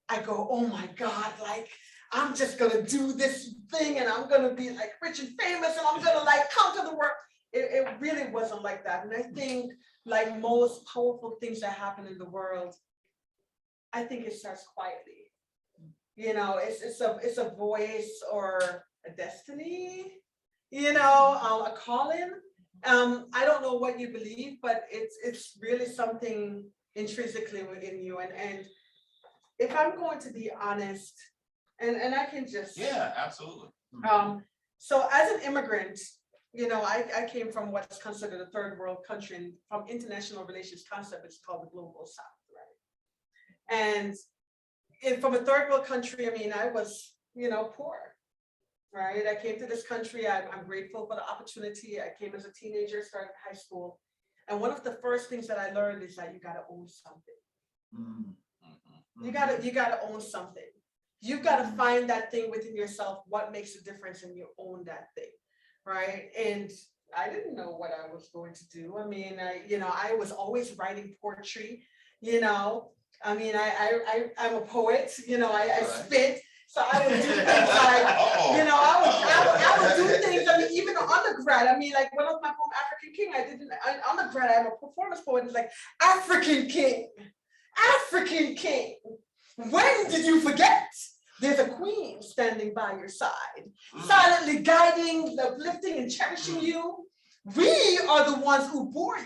I go, oh my God, like, I'm just gonna do this thing and I'm gonna be like rich and famous and I'm gonna like conquer the world. It really wasn't like that. And I think like most powerful things that happen in the world, I think it starts quietly. You know, it's a voice or a destiny, you know, a calling. I don't know what you believe, but it's really something intrinsically within you. And if I'm going to be honest, and I can just Yeah, absolutely. So as an immigrant, you know, I came from what's considered a third world country, and from international relations concept, it's called the global south, right? And from a third world country, I mean, I was, you know, poor, right? I came to this country. I'm grateful for the opportunity. I came as a teenager, started high school. And one of the first things that I learned is that you got to own something. Mm-hmm. You gotta own something. You've got to find that thing within yourself, what makes a difference, and you own that thing, right? And I didn't know what I was going to do. I mean, I was always writing poetry, you know. I mean, I'm a poet, you know, I spit. So I would do things like, you know, I would do things, I mean, even undergrad, I mean, like one of my poem, African King, I did an undergrad, I'm a performance poet, it's like, African King, African King, when did you forget? There's a queen standing by your side, silently guiding, uplifting, and cherishing you. We are the ones who bore you.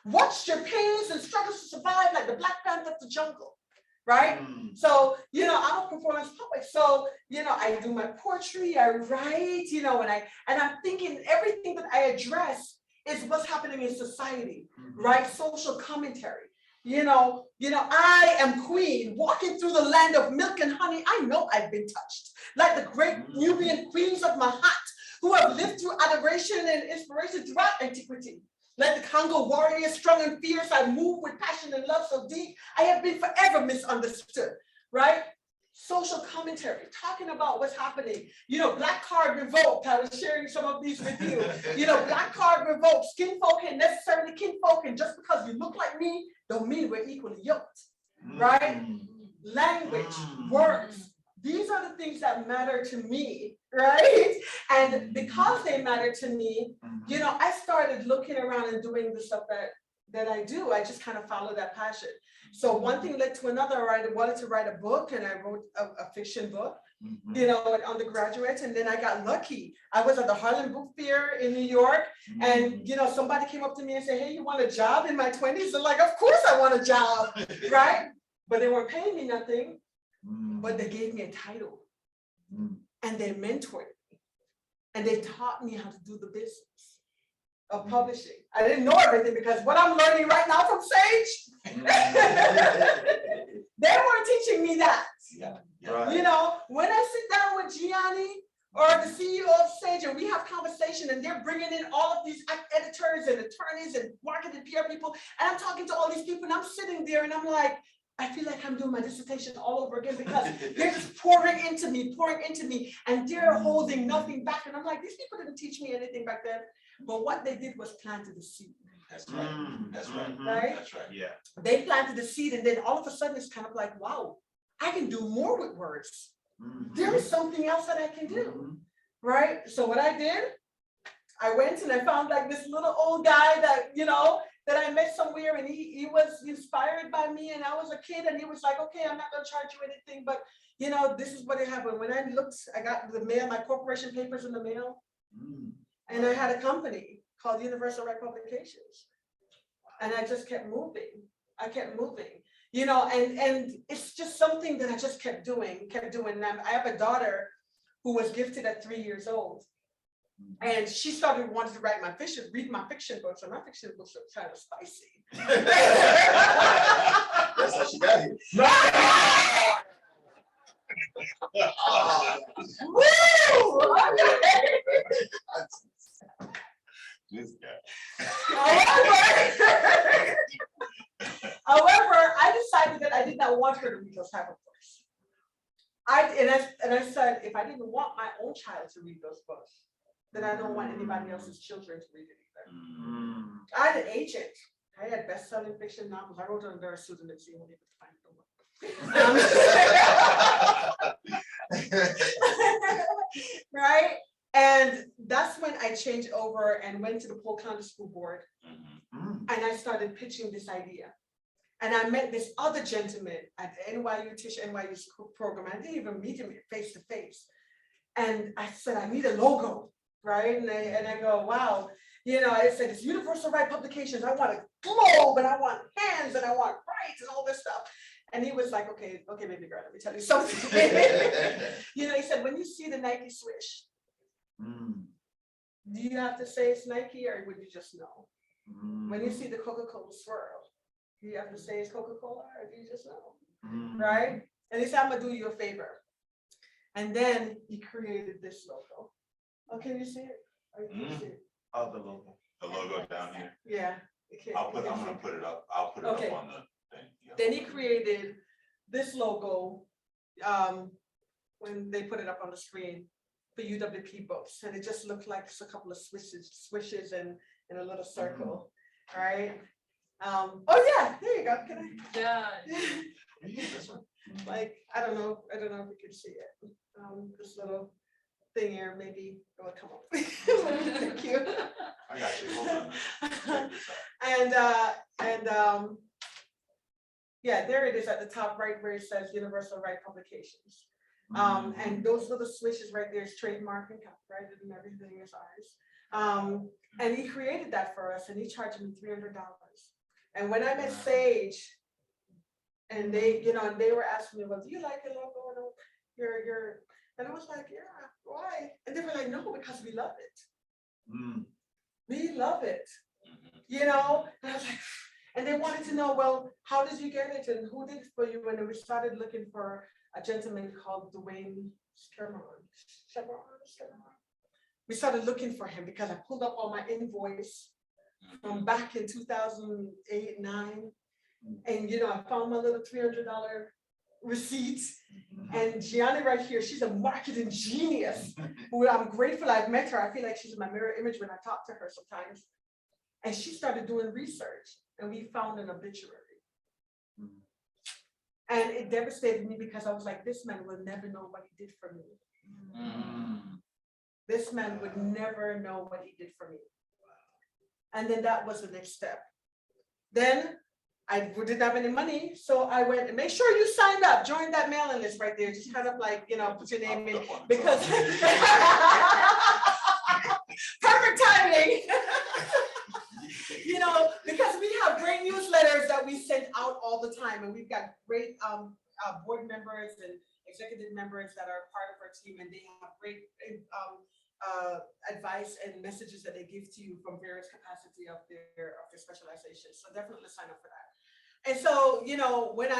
Watched your pains and struggles to survive like the Black Panther of the jungle, right? So, you know, I'm a performance poet. So, you know, I do my poetry, I write, you know, and I'm thinking everything that I address is what's happening in society, right? Social commentary. You know, I am queen walking through the land of milk and honey. I know I've been touched like the great Nubian queens of Mahat who have lived through adoration and inspiration throughout antiquity. Like the Congo warrior, strong and fierce, I move with passion and love so deep. I have been forever misunderstood, right? Social commentary, talking about what's happening. You know, Black Card revoked. I was sharing some of these with you. You know, Black Card revoked. Skin folk ain't necessarily kin folk, and just because you look like me, don't mean we're equally yoked, right? Language, words. These are the things that matter to me, right? And because they matter to me, you know, I started looking around and doing the stuff that I do. I just kind of follow that passion. So one thing led to another. I wanted to write a book, and I wrote a fiction book, you know, an undergraduate. And then I got lucky. I was at the Harlem Book Fair in New York, and you know, somebody came up to me and said, "Hey, you want a job?" In my 20s, I'm like, "Of course I want a job," right? But they weren't paying me nothing. But they gave me a title, and they mentored me, and they taught me how to do the business of publishing. I didn't know everything, because what I'm learning right now from Sage, they weren't teaching me that. Yeah. Right. You know, when I sit down with Gianni or the CEO of Sage, and we have conversation, and they're bringing in all of these editors and attorneys and marketing PR people, and I'm talking to all these people, and I'm sitting there, and I'm like, I feel like I'm doing my dissertation all over again, because they're just pouring into me, and they're holding nothing back. And I'm like, these people didn't teach me anything back then, but what they did was planted the seed. That's right. That's right. Right? That's right. Yeah. They planted the seed, and then all of a sudden it's kind of like, wow, I can do more with words. There is something else that I can do, right? So what I did, I went and I found like this little old guy that, you know, that I met somewhere, and he was inspired by me, and I was a kid, and he was like, okay, I'm not gonna charge you anything, but you know, this is what it happened. When I looked, I got the mail, my corporation papers in the mail, and I had a company called Universal Right Publications. And I just kept moving. I kept moving, you know, and it's just something that I just kept doing. And I have a daughter who was gifted at 3 years old. And she started wanting to read my fiction books, and my fiction books are kind of spicy. That's how she got here. Woo! Okay. This guy. However, I decided that I did not want her to read those type of books. And I said, if I didn't want my own child to read those books, then I don't want anybody else's children to read it either. I had an agent. I had best-selling fiction novels. I wrote under a pseudonym, so you won't be able to find it. Right? And that's when I changed over and went to the Polk County School Board, and I started pitching this idea. And I met this other gentleman at the NYU Tisch NYU school program. I didn't even meet him face to face. And I said, I need a logo, right? And I go, wow. You know, I said, it's Universal Right Publications. I want a globe, and I want hands, and I want rights, and all this stuff. And he was like, okay, baby girl, let me tell you something. You know, he said, when you see the Nike swish, do you have to say it's Nike, or would you just know? When you see the Coca-Cola swirl, do you have to say it's Coca-Cola, or do you just know? Right? And he said, I'm gonna do you a favor. And then he created this logo. Oh, can you see it? Or can you see it? Oh, the logo. The logo down here. Yeah. I'm gonna put it up. I'll put it Okay. up on the thing. Yeah. Then he created this logo when they put it up on the screen for UWP books, and it just looked like just a couple of swishes and in a little circle, right? Oh yeah, there you go. Can I? Like I don't know if you can see it. This little thing here, maybe it will come up. Thank you. I got you. Hold on. Yeah, there it is at the top right where it says Universal Right Publications. And those little swishes right there is trademark and copyrighted, and everything is ours. And he created that for us, and he charged me $300. And when I met Sage, and they, you know, and they were asking me, well, do you like your logo? And I was like, yeah, why? And they were like, no, because we love it. We love it. You know, and I was like, and they wanted to know, well, how did you get it, and who did it for you? And then we started looking for a gentleman called Dwayne Chevron. We started looking for him because I pulled up all my invoice, from back in 2008, 9. And, I found my little $300 receipt. And Gianni right here, she's a marketing genius, who I'm grateful I've met her. I feel like she's my mirror image when I talk to her sometimes. And she started doing research, and we found an obituary. And it devastated me because I was like, this man will never know what he did for me. This man would never know what he did for me. And then that was the next step. Then I didn't have any money, so I went and make sure you signed up, join that mailing list right there. Just kind of like, put your name in, because perfect timing. Because we have great newsletters that we send out all the time, and we've got great board members and executive members that are part of our team, and they have great advice and messages that they give to you from various capacity of their specialization. So definitely sign up for that. And so, when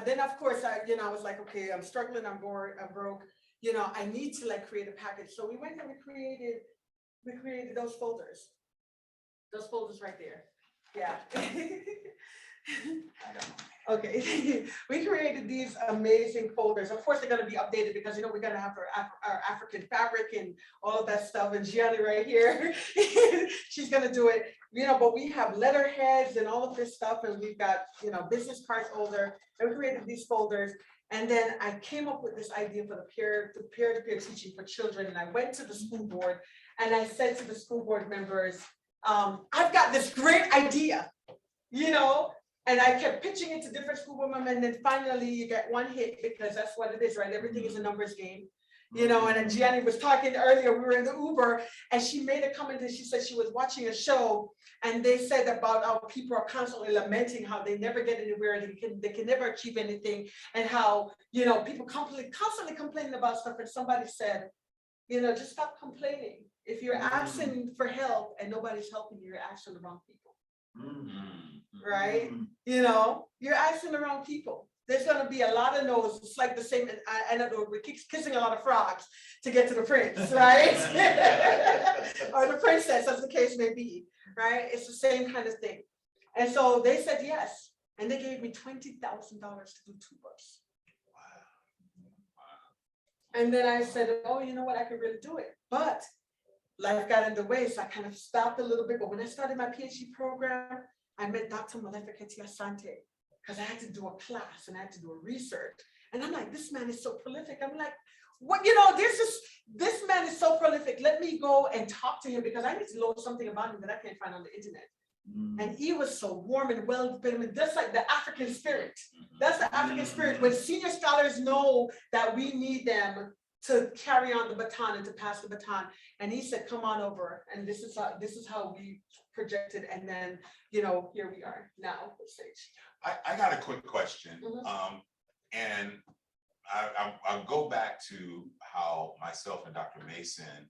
then of course I was like, okay, I'm struggling, I'm bored, I'm broke, I need to like create a package. So we went and we created those folders right there. Yeah. Okay, we created these amazing folders. Of course, they're going to be updated because we're going to have our African fabric and all of that stuff. And Gianni right here, she's going to do it. But we have letterheads and all of this stuff, and we've got business cards holder. And we created these folders. And then I came up with this idea for the peer-to-peer teaching for children. And I went to the school board and I said to the school board members, I've got this great idea, and I kept pitching it to different school board members, and then finally you get one hit because that's what it is, right? Everything is a numbers game, and then Gianni was talking earlier, we were in the Uber, and she made a comment and she said she was watching a show, and they said about how people are constantly lamenting how they never get anywhere, they can never achieve anything, and how, people constantly complaining about stuff, and somebody said, just stop complaining. If you're asking for help and nobody's helping you, you're asking the wrong people. Right? You're asking the wrong people. There's going to be a lot of no's. It's like the same, I know we keep kissing a lot of frogs to get to the prince, right? Or the princess, as the case may be, right? It's the same kind of thing. And so they said yes. And they gave me $20,000 to do 2 books. And then I said, oh, you know what? I could really do it. But life got in the way, so I kind of stopped a little bit. But when I started my PhD program, I met Dr. Malefiketi Asante, because I had to do a class and I had to do a research. And I'm like, this man is so prolific. I'm like, what, this man is so prolific. Let me go and talk to him because I need to know something about him that I can't find on the internet. And he was so warm and well, that's like the African spirit. That's the African spirit. When senior scholars know that we need them to carry on the baton and to pass the baton. And he said, come on over. And this is how we projected. And then, here we are now on stage. I got a quick question. And I'll go back to how myself and Dr. Mason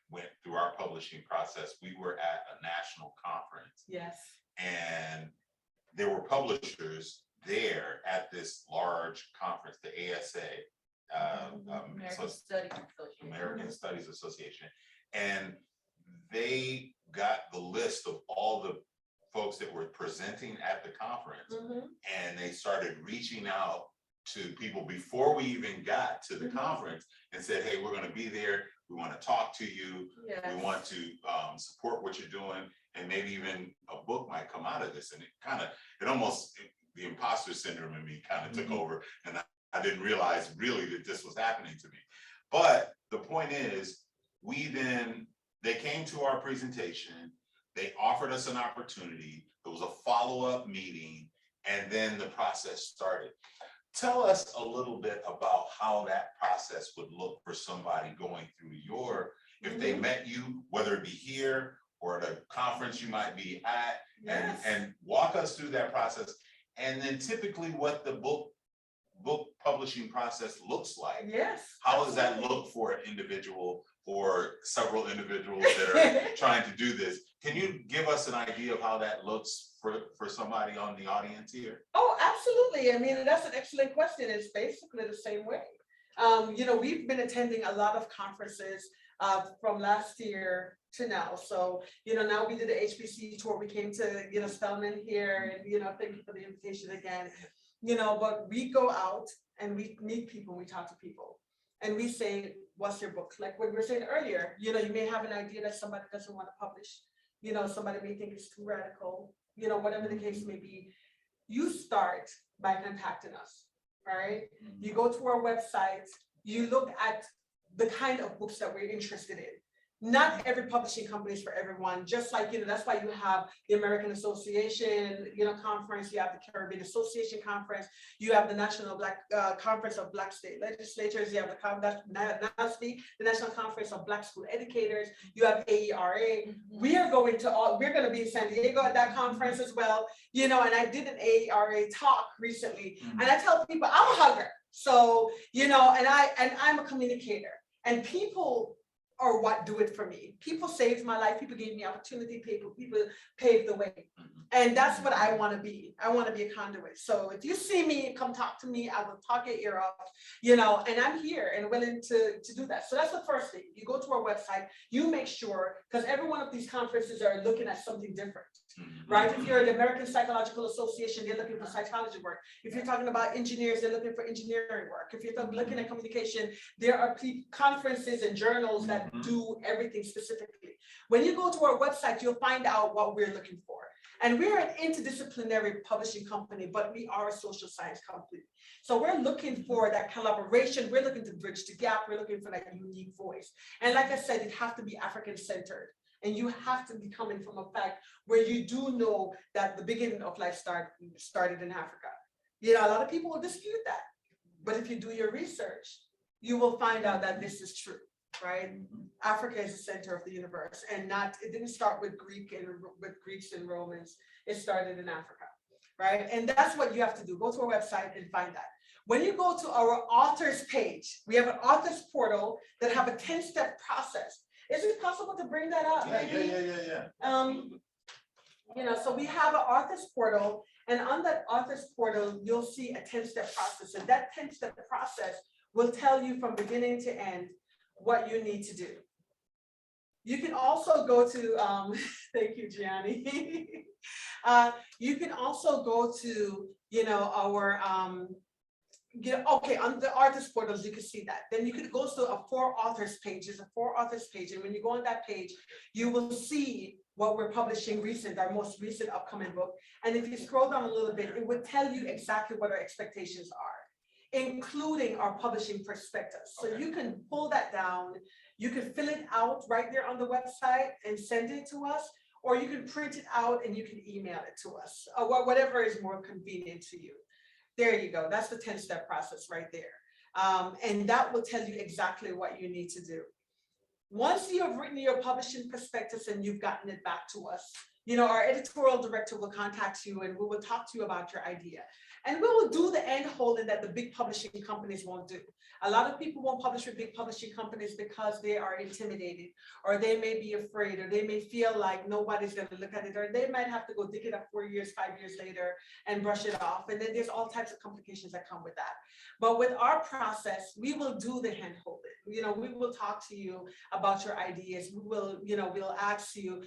went through our publishing process. We were at a national conference. Yes. And there were publishers there at this large conference, the ASA, American Studies Association. And they got the list of all the folks that were presenting at the conference. And they started reaching out to people before we even got to the conference and said, hey, we're going to be there. We want to talk to you. Yes. We want to support what you're doing. And maybe even a book might come out of this. And the imposter syndrome in me kind of took over. And I didn't realize really that this was happening to me. But the point is, they came to our presentation. They offered us an opportunity. There was a follow-up meeting. And then the process started. Tell us a little bit about how that process would look for somebody going through if they met you, whether it be here or at a conference you might be at, and walk us through that process. And then typically what the book publishing process looks like. Yes. How does that look for an individual or several individuals that are trying to do this? Can you give us an idea of how that looks for somebody on the audience here? Oh, absolutely. I mean, that's an excellent question. It's basically the same way. We've been attending a lot of conferences. from last year to now. So, now we did the HBC tour. We came to, Spelman here, and, thank you for the invitation again. But we go out and we meet people, we talk to people, and we say, what's your book? Like what we were saying earlier, you may have an idea that somebody doesn't want to publish, somebody may think it's too radical, whatever the case may be. You start by contacting us, right? You go to our website, you look at the kind of books that we're interested in. Not every publishing company is for everyone, just like, that's why you have the American Association, conference, you have the Caribbean Association Conference, you have the National Black Conference of Black State Legislatures, you have the National Conference of Black School Educators, you have AERA. We're going to be in San Diego at that conference as well, and I did an AERA talk recently, and I tell people I'm a hugger. So, and I'm a communicator, and people are what do it for me. People saved my life. People gave me opportunity. People paved the way. And that's what I want to be. I want to be a conduit. So if you see me, come talk to me. I will talk your ear off, and I'm here and willing to do that. So that's the first thing. You go to our website, you make sure, because every one of these conferences are looking at something different, right? If you're the American Psychological Association, they're looking for psychology work. If you're talking about engineers, they're looking for engineering work. If you're looking at communication, there are conferences and journals that do everything specifically. When you go to our website, you'll find out what we're looking for. And we're an interdisciplinary publishing company, but we are a social science company. So we're looking for that collaboration. We're looking to bridge the gap. We're looking for that unique voice. And like I said, it has to be African-centered. And you have to be coming from a fact where you do know that the beginning of life started in Africa. A lot of people will dispute that. But if you do your research, you will find out that this is true, right? Africa is the center of the universe, and it didn't start with Greeks and Romans. It started in Africa, right? And that's what you have to do. Go to our website and find that. When you go to our authors page, we have an authors portal that have a 10-step process. Is it possible to bring that up? Yeah. So we have an authors portal, and on that authors portal, you'll see a 10-step process, and that 10-step process will tell you from beginning to end what you need to do. You can also go to, thank you, Gianni. You can also go to, our, on the artist portals, you can see that. Then you could go to a for authors page. There's a for authors page. And when you go on that page, you will see what we're publishing our most recent upcoming book. And if you scroll down a little bit, it would tell you exactly what our expectations are, including our publishing prospectus. So you can pull that down, you can fill it out right there on the website and send it to us, or you can print it out and you can email it to us, or whatever is more convenient to you. There you go. That's the 10-step process right there. And that will tell you exactly what you need to do. Once you have written your publishing prospectus and you've gotten it back to us, our editorial director will contact you and we will talk to you about your idea. And we will do the hand holding that the big publishing companies won't do. A lot of people won't publish with big publishing companies because they are intimidated, or they may be afraid, or they may feel like nobody's going to look at it, or they might have to go dig it up 4 years, 5 years later and brush it off. And then there's all types of complications that come with that. But with our process, we will do the hand holding. We will talk to you about your ideas. We will, we'll ask you,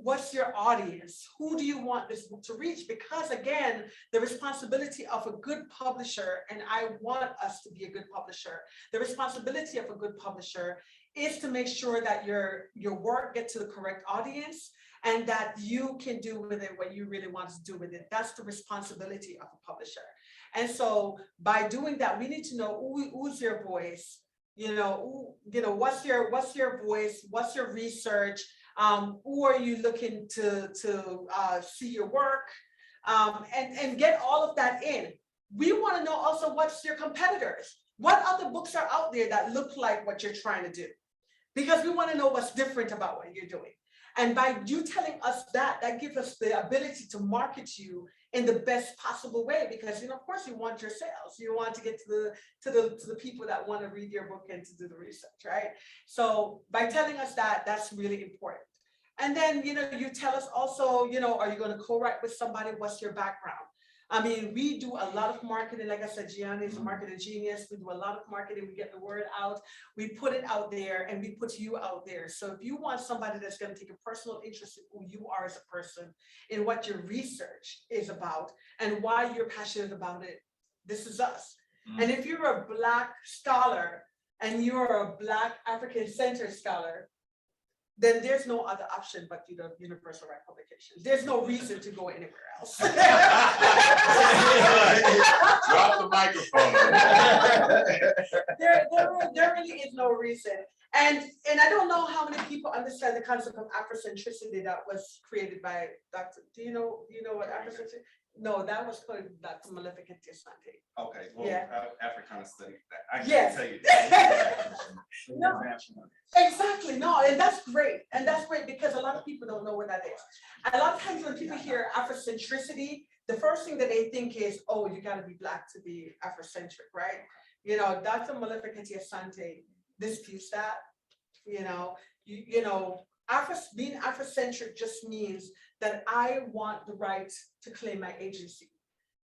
what's your audience? Who do you want this book to reach? Because again, the responsibility of a good publisher, and I want us to be a good publisher, the responsibility of a good publisher is to make sure that your work gets to the correct audience and that you can do with it what you really want to do with it. That's the responsibility of a publisher. And so by doing that, we need to know who's your voice, what's your voice, what's your research, who are you looking to see your work, and get all of that in. We want to know also what's your competitors. What other books are out there that look like what you're trying to do? Because we want to know what's different about what you're doing. And by you telling us that gives us the ability to market you in the best possible way. Because of course, you want your sales. You want to get to the people that want to read your book and to do the research, right? So by telling us that, that's really important. And then you tell us also, are you going to co-write with somebody? What's your background? I mean, we do a lot of marketing. Like I said, Gianni is a marketing genius. We do a lot of marketing. We get the word out. We put it out there and we put you out there. So if you want somebody that's going to take a personal interest in who you are as a person, in what your research is about and why you're passionate about it, this is us. And if you're a Black scholar and you're a Black African-centered scholar, then there's no other option but universal right publications. There's no reason to go anywhere else. Drop the microphone. There really is no reason. And I don't know how many people understand the concept of Afrocentricity that was created by Dr. Do you know what Afrocentricity? No, that was called Dr. Maleficent Asante. Okay, well, Yeah. Africana study, I Yes. can tell you. No. Exactly, no, and that's great. And that's great because a lot of people don't know what that is. A lot of times when people hear Afrocentricity, the first thing that they think is, oh, you gotta be Black to be Afrocentric, right? Dr. Maleficent Asante disputes that, being Afrocentric just means that I want the right to claim my agency.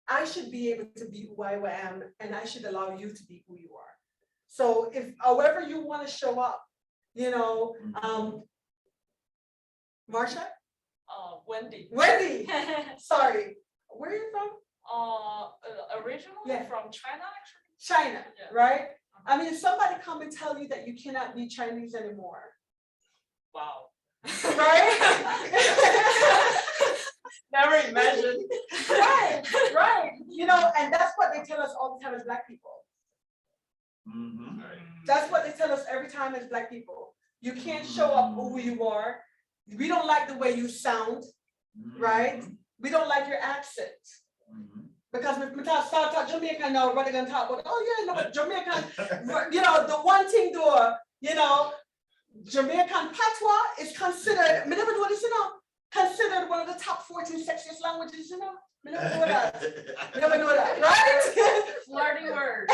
I should be able to be who I am, and I should allow you to be who you are. So if however you want to show up, Marsha? Wendy. Wendy, sorry, where are you from? Originally Yeah. from China, actually. China, Yeah. right? I mean, if somebody come and tell you that you cannot be Chinese anymore, Wow. right? Never imagined. Right, and that's what they tell us all the time as Black people. That's what they tell us every time as Black people. You can't show up who you are. We don't like the way you sound, right? We don't like your accent. Because if we start talk Jamaican now, we're gonna talk about, oh yeah, no, but Jamaican, the one thing though, Jamaican patois is considered, me never know this, considered one of the top 14 sexiest languages, Me never know that. Never know that, right? Flirty word.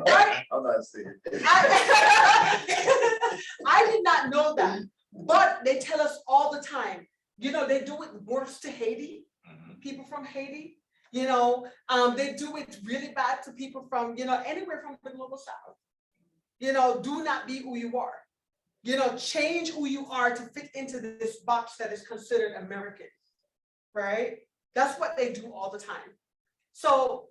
Right? I'm not saying. I did not know that, but they tell us all the time. They do it worse to Haiti, people from Haiti. They do it really bad to people from, anywhere from the global south. Do not be who you are. Change who you are to fit into this box that is considered American, right? That's what they do all the time. So,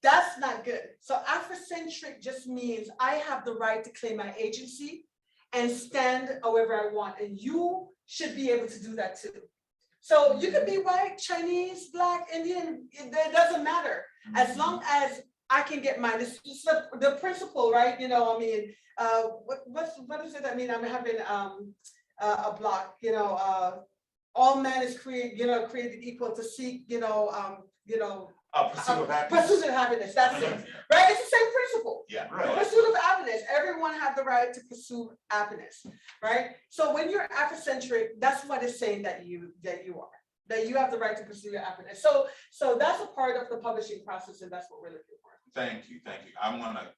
that's not good. So Afrocentric just means I have the right to claim my agency and stand however I want. And you should be able to do that too. So you can be white, Chinese, Black, Indian, it doesn't matter. As long as I can get mine. This is the principle, right? What is it? I mean, I'm having a block, all man is created equal to seek, Pursuit of happiness. pursuit of happiness. That's it, right? It's the same principle. Yeah. The Right. pursuit of happiness. Everyone have the right to pursue happiness, right? So when you're Afrocentric, that's what it's saying that you are. That you have the right to pursue your happiness. So that's a part of the publishing process, and that's what we're looking for. Thank you. I'm gonna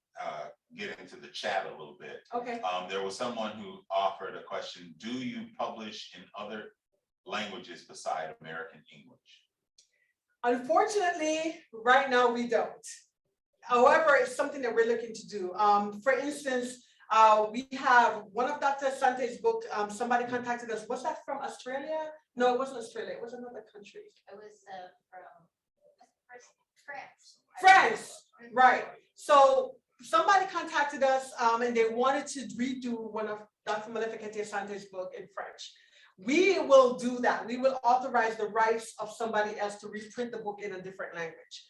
get into the chat a little bit. Okay. There was someone who offered a question. Do you publish in other languages beside American English? Unfortunately, right now we don't. However, it's something that we're looking to do. For instance, we have one of Dr. Asante's book. Somebody contacted us. Was that from Australia? No, it wasn't Australia. It was another country. It was from France. France, right. So somebody contacted us and they wanted to redo one of Dr. Maleficent Asante's book in French. We will do that. We will authorize the rights of somebody else to reprint the book in a different language.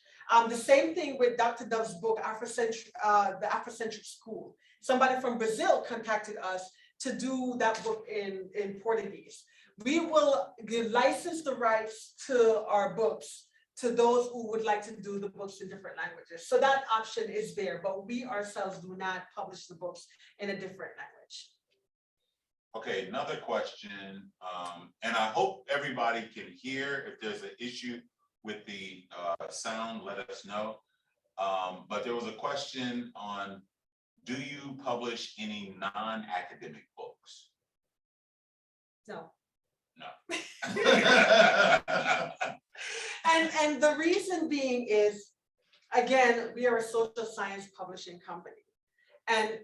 The same thing with Dr. Dove's book, the Afrocentric School. Somebody from Brazil contacted us to do that book in Portuguese. We will license the rights to our books to those who would like to do the books in different languages. So that option is there, but we ourselves do not publish the books in a different language. Okay, another question, and I hope everybody can hear. If there's an issue with the sound, let us know. But there was a question on, do you publish any non-academic books? No. And the reason being is, again, we are a social science publishing company. And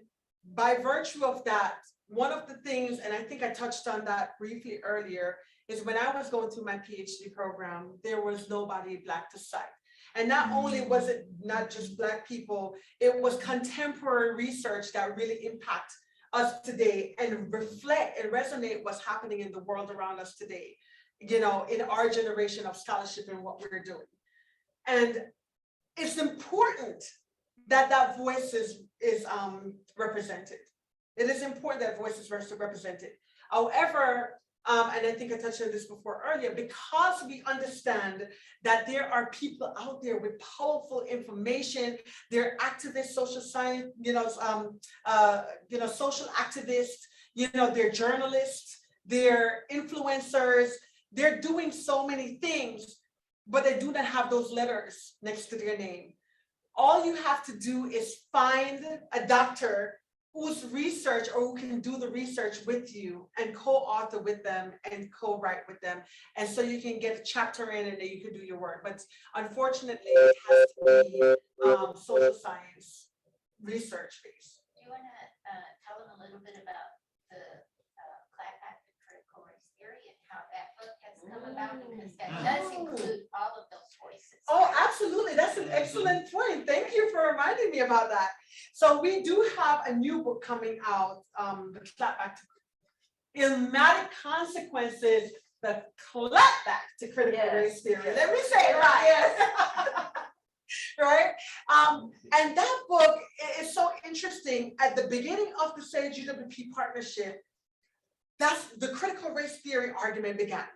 by virtue of that, one of the things, and I think I touched on that briefly earlier, is when I was going through my PhD program, there was nobody Black to cite. And not only was it not just Black people, it was contemporary research that really impact us today and reflect and resonate what's happening in the world around us today, you know, in our generation of scholarship and what we're doing. And it's important that that voice is represented. It is important that voice is represented. However, and I think I touched on this before earlier, because we understand that there are people out there with powerful information, they're activists, social science, social activists, they're journalists, they're influencers, they're doing so many things, but they do not have those letters next to their name. All you have to do is find a doctor whose research or who can do the research with you and co-author with them and co-write with them. And so you can get a chapter in and then you can do your work. But unfortunately, it has to be social science research based. Do you want to tell them a little bit about the climactic critical race theory and how that book has come about? Because that does include all of those voices. Oh, absolutely. That's an excellent point. Thank you for reminding me about that. So we do have a new book coming out, the clapback to Ilmatic Consequences, the clapback to critical race theory. Let me say it right. Yes. Right? And that book is so interesting. At the beginning of the SAGE UWP partnership, that's the critical race theory argument began,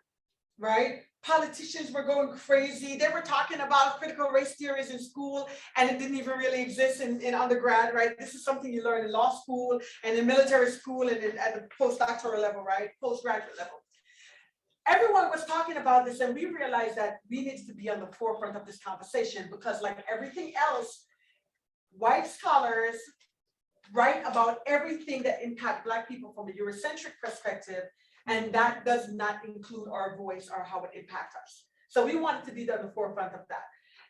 right? Politicians were going crazy. They were talking about critical race theories in school, and it didn't even really exist in undergrad, right? This is something you learn in law school and in military school and at the postdoctoral level, right? Postgraduate level. Everyone was talking about this, and we realized that we needed to be on the forefront of this conversation because, like everything else, white scholars write about everything that impacts Black people from a Eurocentric perspective, and that does not include our voice or how it impacts us. So we wanted to be on the forefront of that.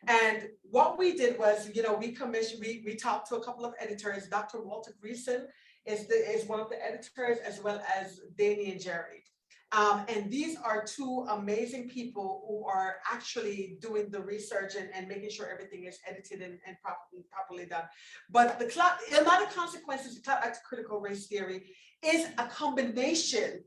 And what we did was, we talked to a couple of editors. Dr. Walter Greason is one of the editors, as well as Danny and Jerry. And these are two amazing people who are actually doing the research and making sure everything is edited and properly done. But the Ilmatic Consequences of critical race theory is a combination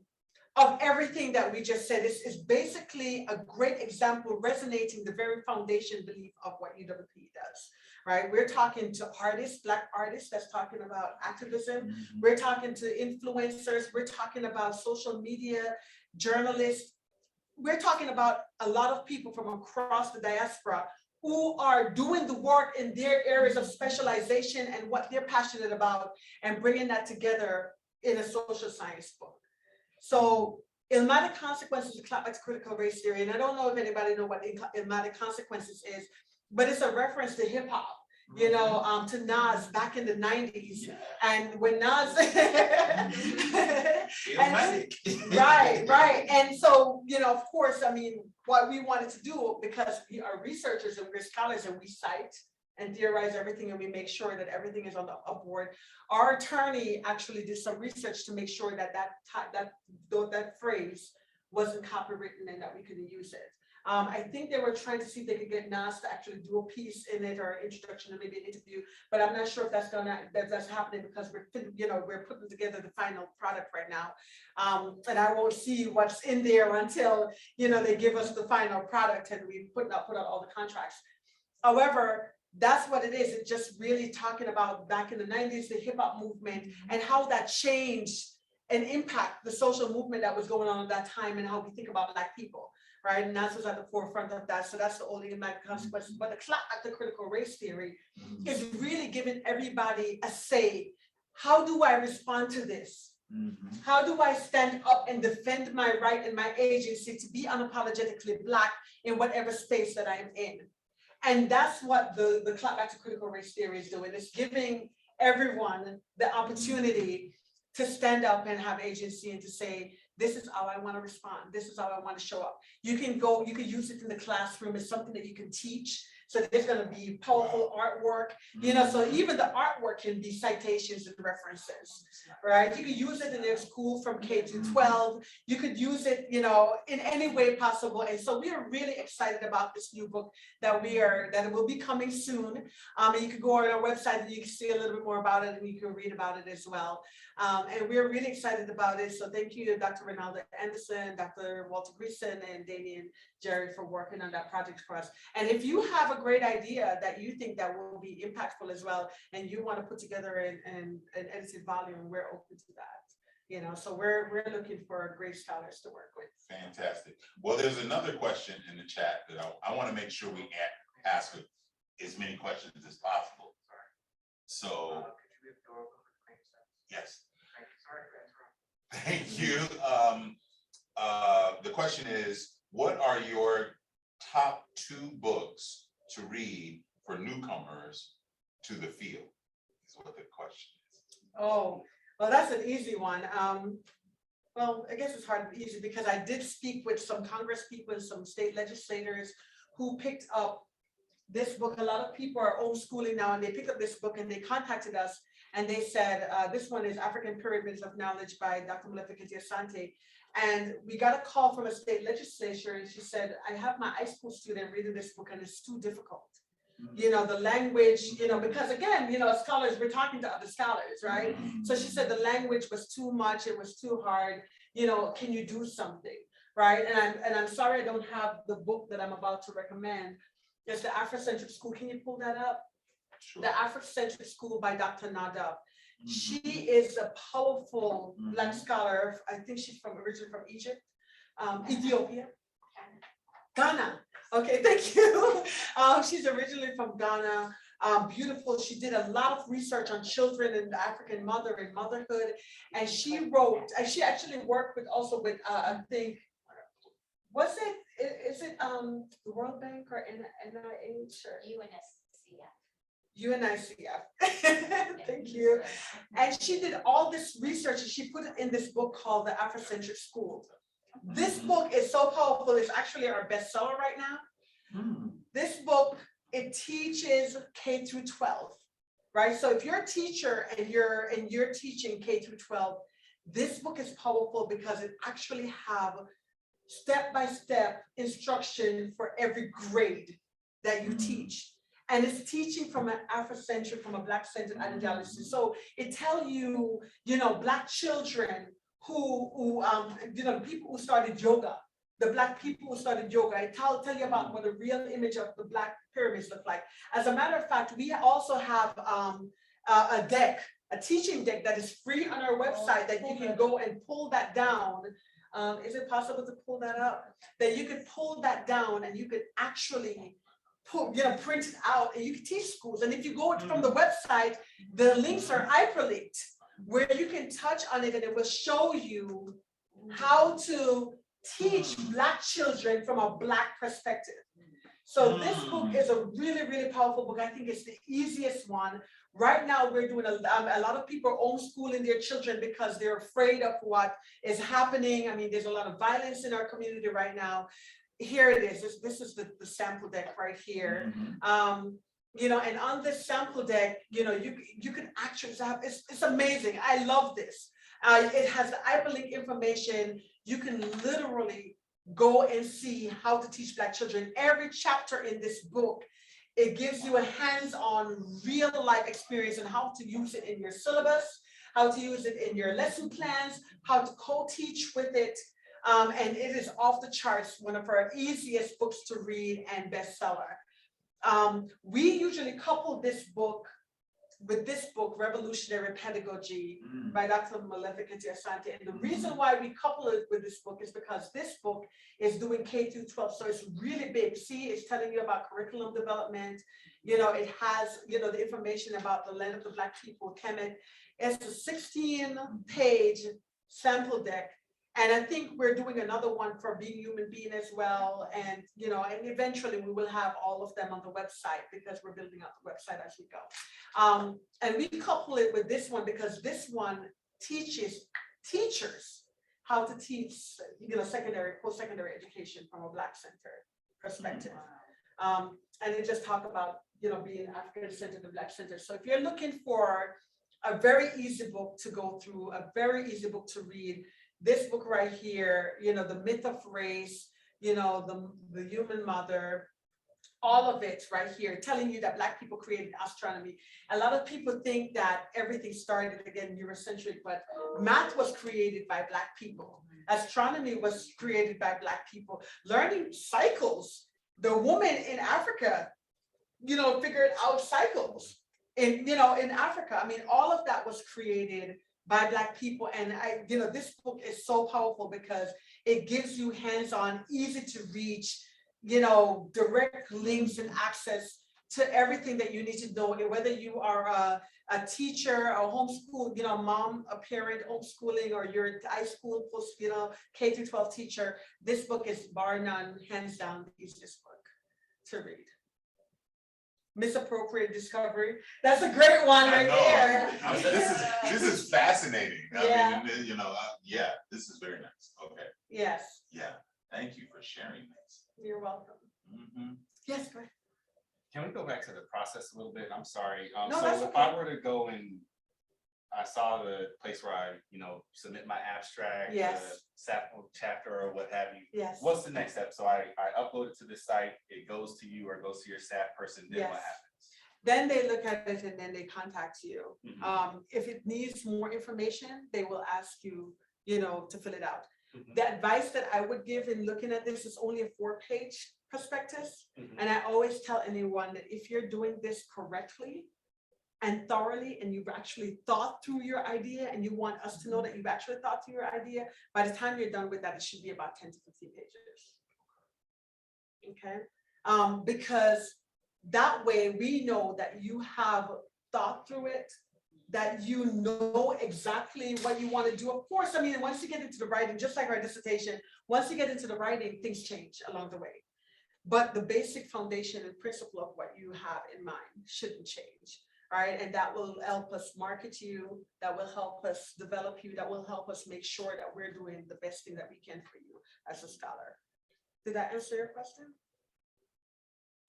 of everything that we just said. Is basically a great example resonating the very foundation belief of what UWP does, right? We're talking to artists, Black artists that's talking about activism. We're talking to influencers. We're talking about social media, journalists. We're talking about a lot of people from across the diaspora who are doing the work in their areas of specialization and what they're passionate about and bringing that together in a social science book. So Ilmatic Consequences of clapback critical race theory, and I don't know if anybody know what Ilmatic Consequences is, but it's a reference to hip hop, to Nas back in the 90s. And when Nas, right. And so, of course, I mean, what we wanted to do, because we are researchers and we're scholars and we cite and theorize everything and we make sure that everything is on the upward. Our attorney actually did some research to make sure that that phrase wasn't copywritten and that we could use it. I think they were trying to see if they could get Nas to actually do a piece in it or introduction or maybe an interview, but I'm not sure if that's happening because we're putting together the final product right now. And I won't see what's in there until, they give us the final product and we put out all the contracts. However, that's what it is. It's just really talking about back in the 90s, the hip hop movement and how that changed and impact the social movement that was going on at that time and how we think about Black people, right? And that's what's at the forefront of that. So that's the only Ilmatic Consequences. But the critical race theory is really giving everybody a say. How do I respond to this? How do I stand up and defend my right and my agency to be unapologetically Black in whatever space that I am in? And that's what the clapback to critical race theory is doing. It's giving everyone the opportunity to stand up and have agency and to say, this is how I want to respond. This is how I want to show up. You can go, you can use it in the classroom. It's something that you can teach. So there's going to be powerful artwork, so even the artwork can be citations and references, right? You can use it in their school from K to 12. You could use it, in any way possible. And so we are really excited about this new book that it will be coming soon. And you can go on our website and you can see a little bit more about it and you can read about it as well. And we're really excited about it. So thank you, Dr. Ronaldo Anderson, Dr. Walter Greason, and Damian Jerry for working on that project for us. And if you have a great idea that you think that will be impactful as well, and you want to put together an edited volume, we're open to that. So we're looking for great scholars to work with. Fantastic. Well, there's another question in the chat that I want to make sure we ask as many questions as possible. So, yes. Thank you. The question is, what are your top 2 books to read for newcomers to the field? Is what the question is. Oh, well, that's an easy one. Well, I guess it's hard and easy because I did speak with some Congress people and some state legislators who picked up this book. A lot of people are homeschooling now, and they picked up this book and they contacted us and they said, this one is African Pyramids of Knowledge by Dr. Maleficent Asante. And we got a call from a state legislature and she said, I have my high school student reading this book and it's too difficult. The language, because again, scholars, we're talking to other scholars, right? So she said the language was too much, it was too hard, can you do something, right? And I'm sorry I don't have the book that I'm about to recommend. It's the Afrocentric School. Can you pull that up? Sure. The Afrocentric School by Dr. Nada. She is a powerful Black scholar. I think she's originally from Egypt, Ethiopia, Ghana. Okay, thank you. She's originally from Ghana. Beautiful. She did a lot of research on children and the African mother and motherhood. And she actually worked with I think, is it the World Bank or NIH or UNICF? Thank you. And she did all this research and she put it in this book called The Afrocentric School. This book is so powerful. It's actually our bestseller right now. This book, it teaches K through 12, right? So if you're a teacher and you're teaching K through 12, this book is powerful because it actually have step-by-step instruction for every grade that you teach. And it's teaching from an Afrocentric, from a Black-centered ideology. So it tells you, Black children who people who started yoga, the Black people who started yoga. It tell you about what a real image of the Black pyramids look like. As a matter of fact, we also have a teaching deck that is free on our website that you can go and pull that down. Is it possible to pull that up? That you could pull that down and you could actually print it out and you can teach schools. And if you go from the website, the links are hyperlinked where you can touch on it and it will show you how to teach Black children from a Black perspective. So this book is a really, really powerful book. I think it's the easiest one. Right now, we're doing a lot of people are homeschooling their children because they're afraid of what is happening. I mean, there's a lot of violence in our community right now. Here it is. This is the sample deck right here. And on this sample deck, you can actually have, it's amazing. I love this. It has the hyperlink information. You can literally go and see how to teach Black children. Every chapter in this book, it gives you a hands-on real life experience on how to use it in your syllabus, how to use it in your lesson plans, how to co-teach with it. And it is off the charts, one of our easiest books to read and bestseller. We usually couple this book with this book, Revolutionary Pedagogy by Dr. Maleficent Asante. And the reason why we couple it with this book is because this book is doing K through 12. So it's really big. See, it's telling you about curriculum development. It has, the information about the land of the Black people, Kemet. It's a 16-page sample deck. And I think we're doing another one for Being Human Being as well. And, and eventually we will have all of them on the website because we're building out the website as we go. And we couple it with this one because this one teaches teachers how to teach, secondary, post-secondary education from a Black center perspective. And it just talk about, being African-centered, the Black center. So if you're looking for a very easy book to go through, a very easy book to read, this book right here, The Myth of Race, the Human Mother, all of it right here, telling you that Black people created astronomy. A lot of people think that everything started, again, Eurocentric, but math was created by Black people. Astronomy was created by Black people. Learning cycles, the woman in Africa, figured out cycles in Africa. I mean, all of that was created by Black people. And this book is so powerful because it gives you hands-on, easy to reach, direct links and access to everything that you need to know. And whether you are a teacher, a homeschool, mom, a parent, homeschooling, or you're a high school, post, K through 12 teacher, this book is bar none, hands down, the easiest book to read. Misappropriate discovery. That's a great one right there. This is fascinating. Yeah. I mean, yeah, this is very nice. Okay. Yes, Yeah. Thank you for sharing this. you're welcome. Mhm. Yes, go ahead. Can we go back to the process a little bit? I'm sorry. No, So that's if okay. I were to go and I saw the place where I, submit my abstract, Yes. the sample chapter or what have you. Yes. What's the next step? So I upload it to the site, it goes to you or goes to your staff person, then what Yes. happens? Then they look at it and then they contact you. Mhm. If it needs more information, they will ask you, to fill it out. Mhm. The advice that I would give in looking at this is only a 4-page prospectus. Mhm. And I always tell anyone that if you're doing this correctly and thoroughly, and you've actually thought through your idea, and you want us to know that you've actually thought through your idea, by the time you're done with that, it should be about 10 to 15 pages. Okay, because that way we know that you have thought through it, that you know exactly what you want to do. Of course, I mean, once you get into the writing, just like our dissertation, once you get into the writing, things change along the way. But the basic foundation and principle of what you have in mind shouldn't change. All right, and that will help us market you, that will help us develop you, that will help us make sure that we're doing the best thing that we can for you as a scholar. Did that answer your question?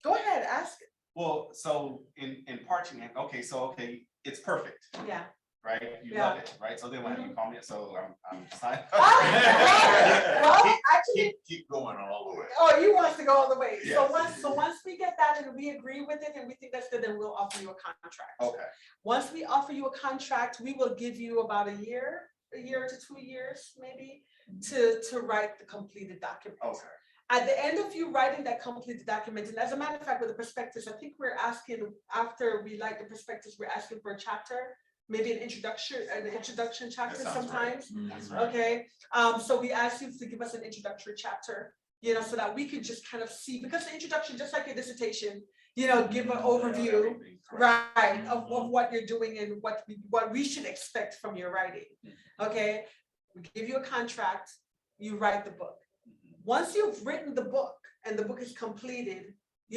Go ahead, ask it. Well, so in parching, okay, it's perfect, Yeah. right? You Yeah. love it, right? So then when you call me, so I'm signed. Well, actually, Keep going all the way. oh, you want to go all the way. So Yes. once we get that and we agree with it and we think that's good, then we'll offer you a contract. Okay. Once we offer you a contract, we will give you about a year to 2 years, maybe, to write the completed document. Okay. At the end of you writing that completed document, and as a matter of fact, with the prospectus, I think we're asking, after we like the prospectus, we're asking for a chapter, maybe an introduction chapter That sounds right. sometimes. That's right. Okay, so we ask you to give us an introductory chapter, so that we could just kind of see, because the introduction, just like your dissertation, give an overview, right, of what you're doing and what we should expect from your writing. Okay, we give you a contract, you write the book. Once you've written the book and the book is completed,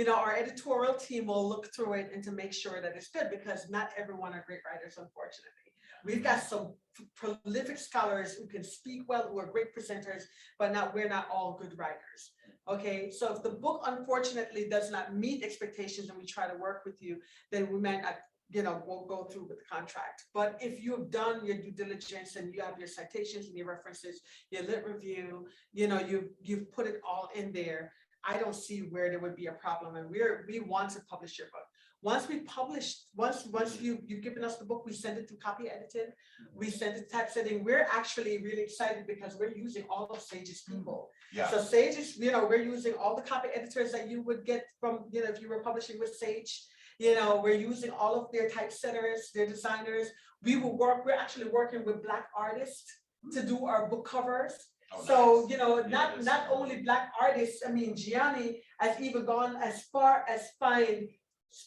our editorial team will look through it and to make sure that it's good, because not everyone are great writers, unfortunately. We've got some prolific scholars who can speak well, who are great presenters, but we're not all good writers. Okay, so if the book unfortunately does not meet expectations and we try to work with you, then we might not, we'll go through with the contract. But if you've done your due diligence and you have your citations and your references, your lit review, you've put it all in there, I don't see where there would be a problem. And we want to publish your book. Once you've given us the book, we send it to copy edited, we send it to typesetting. We're actually really excited because we're using all of Sage's people. Yeah. So Sage is, we're using all the copy editors that you would get from, if you were publishing with Sage. We're using all of their typesetters, their designers. We're actually working with Black artists to do our book covers. Oh, So, nice. not only Black artists, I mean, Gianni has even gone as far as find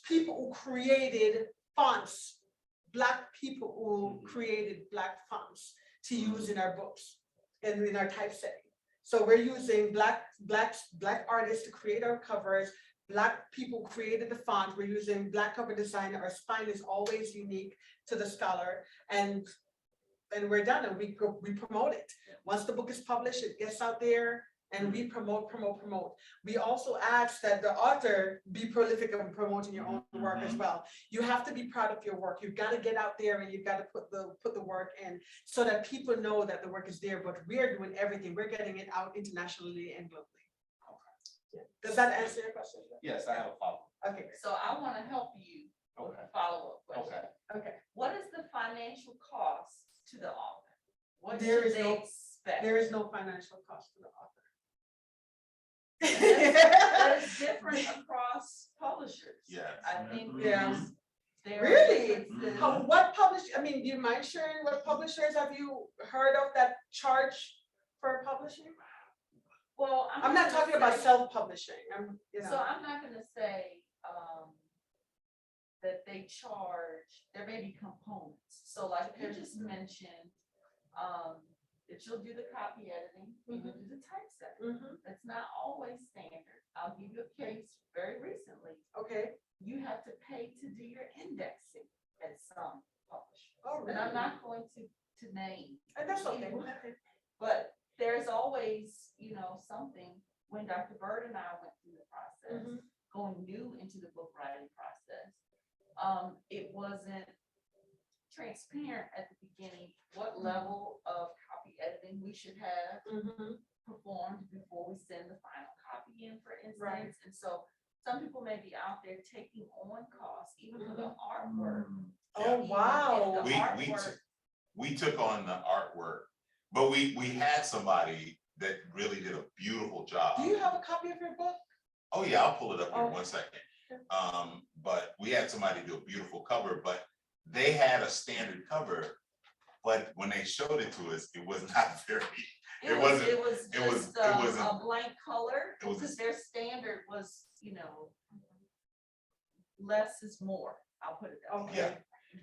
people who created fonts, Black people who created Black fonts to use in our books and in our typesetting. So we're using Black artists to create our covers. Black people created the font. We're using Black cover designer. Our spine is always unique to the scholar. And and we're done, and we promote it. Once the book is published, it gets out there, and we promote. We also ask that the author be prolific in promoting your own work as well. You have to be proud of your work. You've got to get out there and you've got to put the work in so that people know that the work is there, but we're doing everything. We're getting it out internationally and globally. Does that answer your question? Yes, I have a follow. Okay, So I want to help you with Okay. a follow-up question. Okay. okay. What is the financial cost to the author? What There should is they no- expect? There is no financial cost to the author. That is different across publishers. Yeah. I think Yeah. there are Really? differences. What do you mind sharing what publishers have you heard of that charge for publishing? Well, I'm not gonna talking about say- self-publishing, So I'm not gonna say, that they charge, there may be components, so like you just mentioned, that you'll do the copy editing, you'll do the typesetting. That's not always standard. I'll give you a case very recently. Okay. You have to pay to do your indexing at some publishers. Oh, And I'm really? not going to name. And that's okay. But there's always, something, when Dr. Bird and I went through the process, going new into the book writing process, it wasn't transparent at the beginning what level of copy editing we should have performed before we send the final copy in, for instance. Right. And so some people may be out there taking on costs, even for the artwork. Oh, wow. The We artwork. we took on the artwork, but we had somebody that really did a beautiful job. Do you have a copy of your book? Oh, yeah, I'll pull it up here Oh. 1 second. But we had somebody do a beautiful cover, but they had a standard cover. But when they showed it to us, it was not very, it wasn't- It was it was- just it wasn't- a blank color, it was- because their standard was, less is more, I'll put it that way. Okay. Yeah.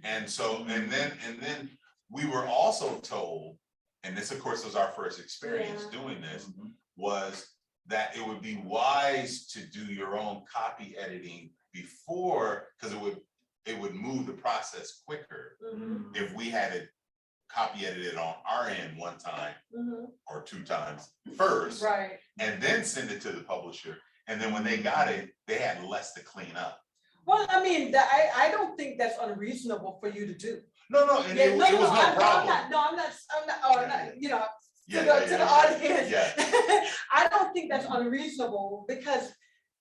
And so, and then we were also told, and this of course was our first experience Yeah. doing this, was that it would be wise to do your own copy editing before, because it would move the process quicker if we had it copy edited on our end one time or 2 times first, Right. and then send it to the publisher. And then when they got it, they had less to clean up. Well, I mean, I don't think that's unreasonable for you to do. No, and Yeah, it was no I'm problem. not, I'm not, Yeah, to the audience. Yeah. I don't think that's unreasonable, because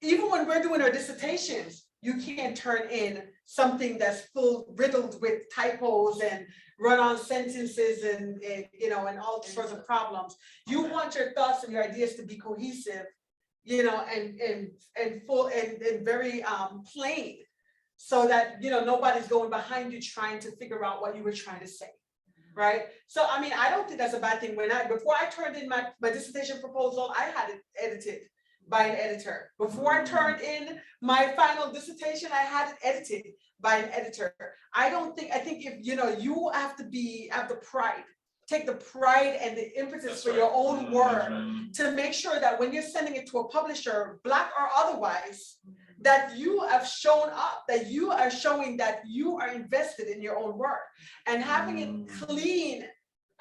even when we're doing our dissertations, you can't turn in something that's riddled with typos and run-on sentences and all sorts of problems. You want your thoughts and your ideas to be cohesive, and full and very plain, so that nobody's going behind you trying to figure out what you were trying to say. Right? So I mean, I don't think that's a bad thing. Before I turned in my dissertation proposal, I had it edited by an editor. Before I turned in my final dissertation, I had it edited by an editor. I think if you have to have the pride, take the pride and the impetus That's for right. your own work, That's to make sure that when you're sending it to a publisher, Black or otherwise, that you have shown up, that you are showing that you are invested in your own work, and having it clean,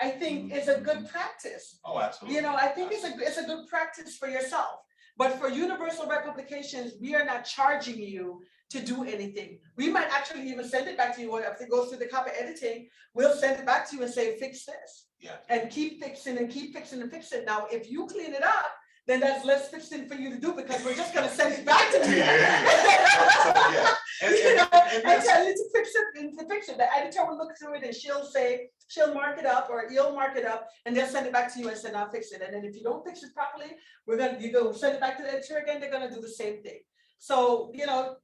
I think is a good practice. Oh, absolutely. I think it's a good practice for yourself. But for Universal Rep Publications, we are not charging you to do anything. We might actually even send it back to you, if it goes through the copy editing, we'll send it back to you and say, fix this. Yeah. And keep fixing and keep fixing and fix it. Now, if you clean it up, then that's less fixing for you to do, because we're just gonna send it back to you. Yeah. And And that's- tell you to fix it, The editor will look through it and she'll mark it up, or you'll mark it up, and they'll send it back to you and say, now fix it. And then if you don't fix it properly, you go send it back to the editor again, they're gonna do the same thing. So, Yeah.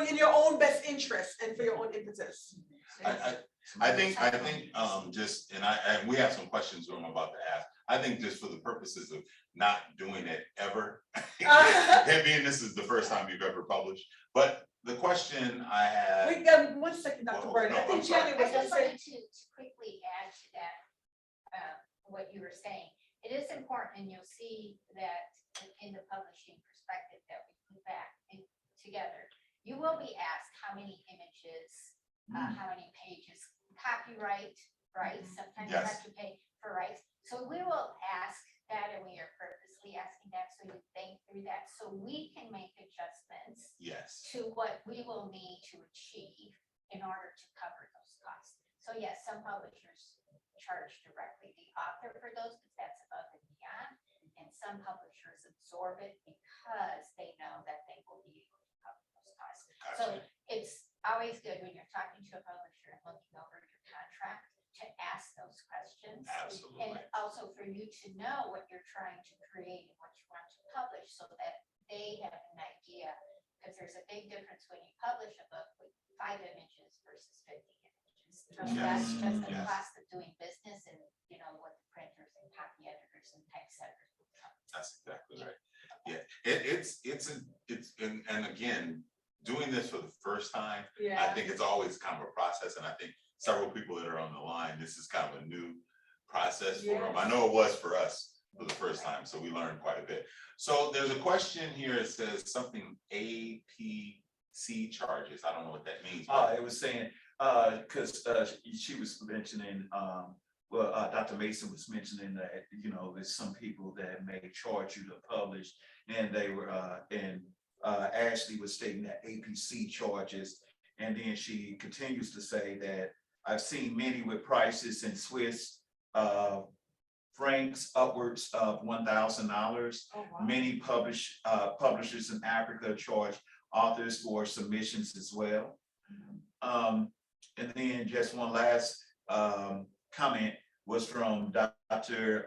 in your own best interest and for your own impetus. I think, just, and we have some questions that I'm about to ask. I think just for the purposes of not doing it ever, and being this is the first time you've ever published, but the question I had. Wait, 1 second, Dr. Oh, Burden. I no, think I'm sorry. Janet I was gonna just say. wanted to quickly add to that, what you were saying. It is important, and you'll see that in the publishing perspective that we put back together. You will be asked how many images, how many pages, copyright, rights, sometimes you Yes. have to pay for rights. So we will ask that, and we are purposely asking that, so you think through that, so we can make adjustments Yes. to what we will need to achieve in order to cover those costs. So yes, some publishers charge directly the author for those, because that's above and beyond. And some publishers absorb it because they know that they will be able to cover those costs. So Gotcha. it's always good when you're talking to a publisher and looking over your contract to ask those questions. Absolutely. And also for you to know what you're trying to create and what you want to publish, so that they have an idea. Because there's a big difference when you publish a book with 5 images versus 50 images. So that's just the Yes. cost of doing business, and you know what the printers and copy editors and typesetters will come. That's exactly right. Yeah, and again, doing this for the first time, I Yeah, think it's always kind of a process, and I think several people that are on the line, this is kind of a new process for them. I know it was for us for the first time, so we learned quite a bit. So there's a question here that says something APC charges. I don't know what that means. It was saying, because she was mentioning, Dr. Mason was mentioning that, you know, there's some people that may charge you to publish, and they were, Ashley was stating that APC charges, and then she continues to say that I've seen many with prices in Swiss francs upwards of $1,000. oh, wow. Many publishers in Africa charge authors for submissions as well. And then just one last comment was from Dr.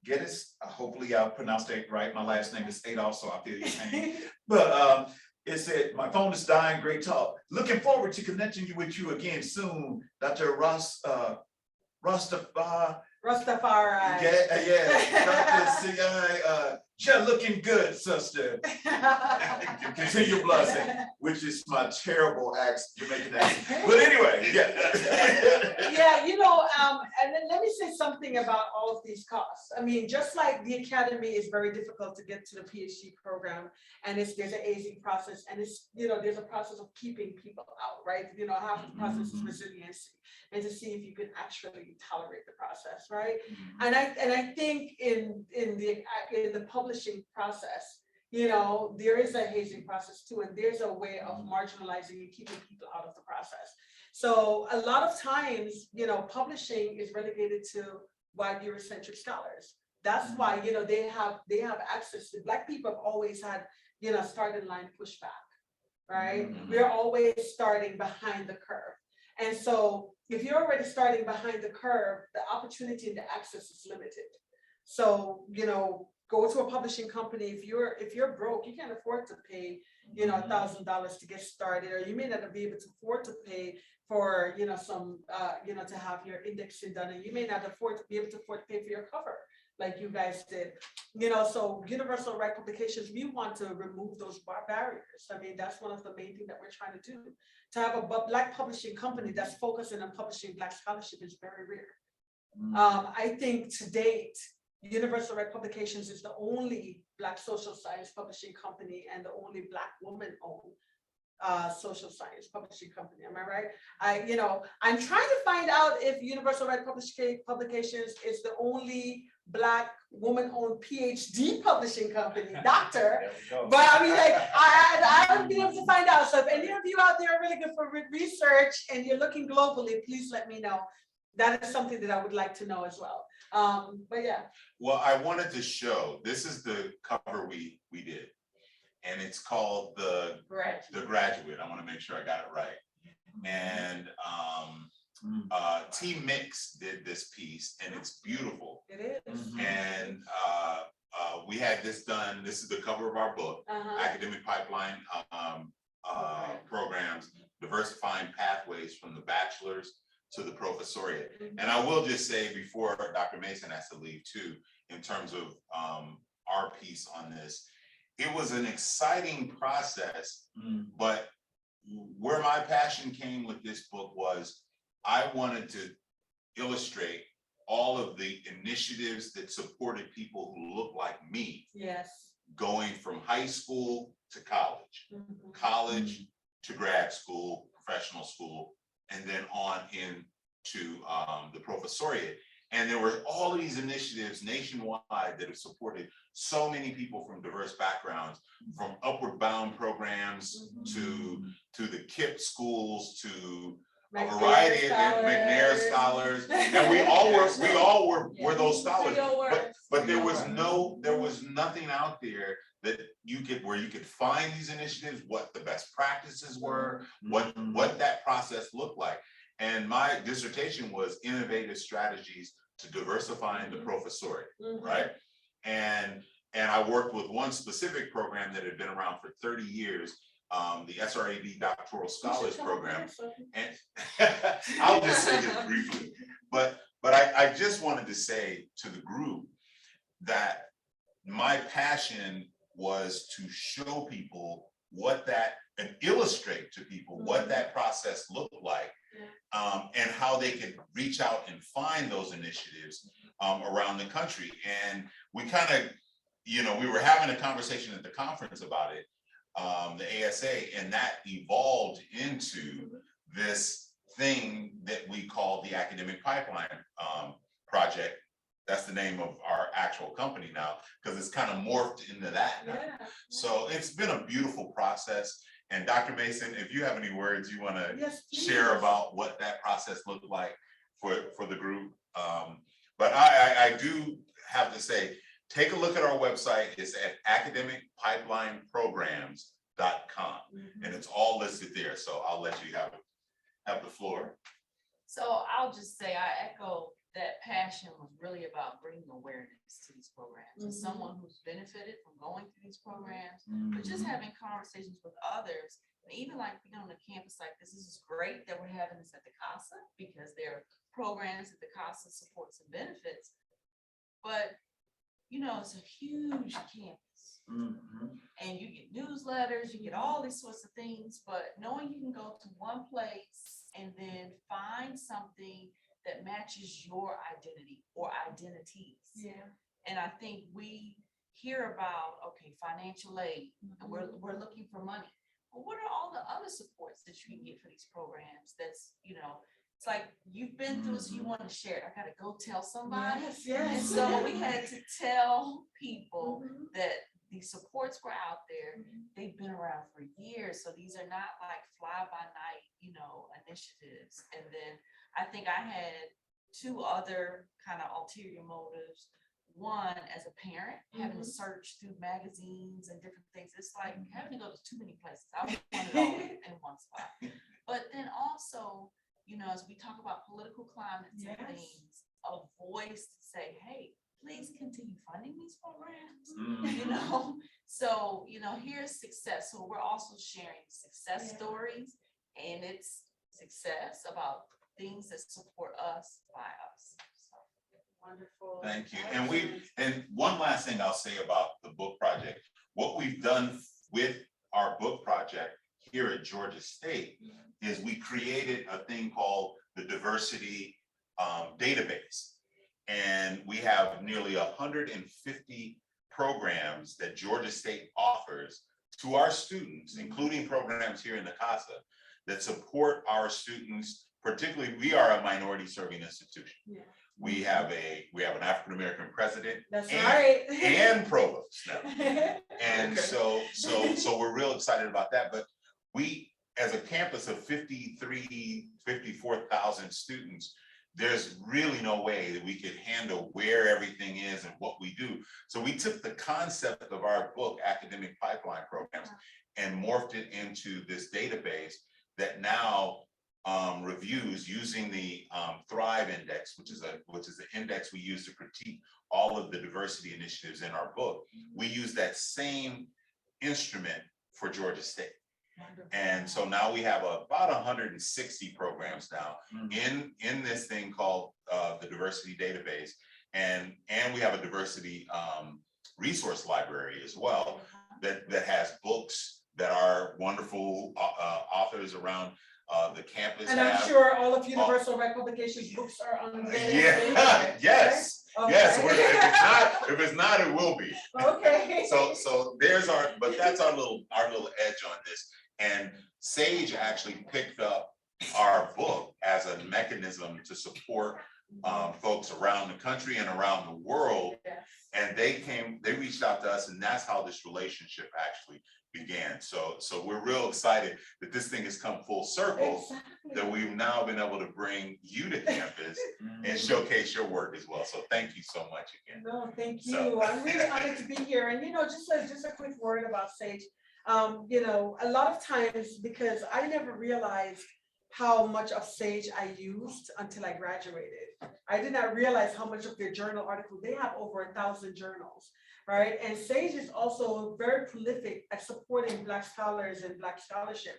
Geddes. Hopefully I pronounced that right. My last name is Adolph, so I feel your pain. But it said, my phone is dying, great talk. Looking forward to connecting with you again soon, Dr. Rastafari. Rastafari. Yeah, Dr. Sekai, you're looking good, sister. Continue blessing, which is my terrible Jamaican accent. But anyway, yeah. Yeah, and then let me say something about all of these costs. I mean, just like the academy is very difficult to get to the PhD program, and there's an aging process, and there's a process of keeping people out, right? Half the process is resiliency, and to see if you can actually tolerate the process, right? And I think in the publishing process, there is a hazing process too, and there's a way of marginalizing and keeping people out of the process. So a lot of times, publishing is relegated to white Eurocentric scholars. That's why, they have access to. Black people have always had, starting line pushback, right? We're always starting behind the curve. And so if you're already starting behind the curve, the opportunity and the access is limited. So, go to a publishing company. If you're broke, you can't afford to pay, $1,000 to get started, or you may not be able to afford to pay for, some, to have your indexing done, and you may not be able to afford to pay for your cover like you guys did. So Universal Right Publications, we want to remove those barriers. I mean, that's one of the main things that we're trying to do. To have a Black publishing company that's focusing on publishing Black scholarship is very rare. I think to date, Universal Right Publications is the only Black social science publishing company and the only Black woman-owned social science publishing company. Am I right? I'm trying to find out if Universal Right Publications is the only Black woman-owned PhD publishing company, doctor. But I mean, I haven't been able to find out. So if any of you out there are really good for research and you're looking globally, please let me know. That is something that I would like to know as well. But yeah. Well, I wanted to show, this is the cover we did. And it's called The Graduate. I want to make sure I got it right. And T Mix did this piece, and it's beautiful. It is. And we had this done. This is the cover of our book, Academic Pipeline Programs, Diversifying Pathways from the Bachelor's to the Professoriate. And I will just say, before Dr. Mason has to leave too, in terms of our piece on this, it was an exciting process, but where my passion came with this book was I wanted to illustrate all of the initiatives that supported people who look like me. Yes. Going from high school to college, college to grad school, professional school, and then on the professoriate. And there were all of these initiatives nationwide that have supported so many people from diverse backgrounds, from Upward Bound programs to the KIPP schools to a variety of McNair scholars. And we all were those scholars. But there was nothing out there that where you could find these initiatives, what the best practices were, what that process looked like. And my dissertation was innovative strategies to diversifying the professoriate, right? And I worked with one specific program that had been around for 30 years, the SRAB Doctoral Scholars Program. And I'll just say this briefly, but I just wanted to say to the group that my passion was to show people and illustrate to people what that process looked like, and how they could reach out and find those initiatives around the country. And we kind of, we were having a conversation at the conference about it, the ASA, and that evolved into this thing that we call the Academic Pipeline Project. That's the name of our actual company now, because it's kind of morphed into that now. So it's been a beautiful process. And Dr. Mason, if you have any words you want to share about what that process looked like for the group. But I do have to say, take a look at our website. It's at academicpipelineprograms.com, and it's all listed there. So I'll let you have the floor. So I'll just say, I echo that passion was really about bringing awareness to these programs. As someone who's benefited from going through these programs, but just having conversations with others, and even like being on a campus like this is great that we're having this at the CASA, because there are programs that the CASA supports and benefits. But it's a huge campus, and you get newsletters, you get all these sorts of things, but knowing you can go to one place and then find something that matches your identity or identities. And I think we hear about, okay, financial aid, and we're looking for money. But what are all the other supports that you can get for these programs? That's, it's like you've been through this, you want to share it. I got to go tell somebody. And so we had to tell people that these supports were out there. They've been around for years. So these are not like fly by night, initiatives. And then I think I had two other kind of ulterior motives. One, as a parent, having to search through magazines and different things. It's like having to go to too many places. I want it all in one spot. But then also, as we talk about political climates and things, a voice to say, hey, please continue funding these programs. So, here's success. So we're also sharing success stories, and it's success about things that support us by us. So, wonderful. Thank you. And one last thing I'll say about the book project. What we've done with our book project here at Georgia State is we created a thing called the diversity database. And we have nearly 150 programs that Georgia State offers to our students, including programs here in the CASA, that support our students. Particularly, we are a minority serving institution. We have an African-American president. That's right. And provost now. And so we're real excited about that. But we, as a campus of 54,000 students, there's really no way that we could handle where everything is and what we do. So we took the concept of our book, Academic Pipeline Programs, and morphed it into this database that now reviews using the Thrive Index, which is the index we use to critique all of the diversity initiatives in our book. We use that same instrument for Georgia State. And so now we have about 160 programs now in this thing called the diversity database, and we have a diversity resource library as well that has books that our wonderful authors around the campus. And I'm sure all of Universal Rec Publications books are on there. Yes. Okay. Yes, if it's not, it will be. Okay. So that's our little edge on this. And Sage actually picked up our book as a mechanism to support folks around the country and around the world. Yes. And they reached out to us, and that's how this relationship actually began. So we're real excited that this thing has come full circle, that Exactly. we've now been able to bring you to campus and showcase your work as well. So thank you so much again. No, thank you. So- I'm really honored to be here. And, just a quick word about Sage. A lot of times, because I never realized how much of Sage I used until I graduated. I did not realize how much of their journal article, they have over 1,000 journals, right? And Sage is also very prolific at supporting Black scholars and Black scholarship.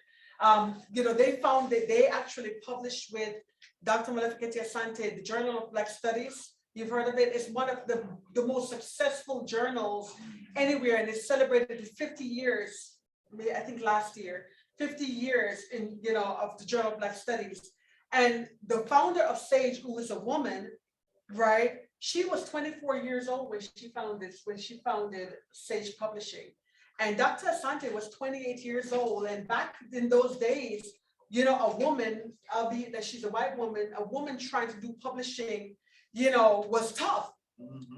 They found that they actually published with Dr. Malefikete Asante, the Journal of Black Studies. You've heard of it. It's one of the most successful journals anywhere, and it's celebrated 50 years, I think last year, 50 years of the Journal of Black Studies. And the founder of Sage, who is a woman, right? She was 24 years old when she founded Sage Publishing. And Dr. Asante was 28 years old. And back in those days, a woman, albeit that she's a white woman, a woman trying to do publishing, was tough.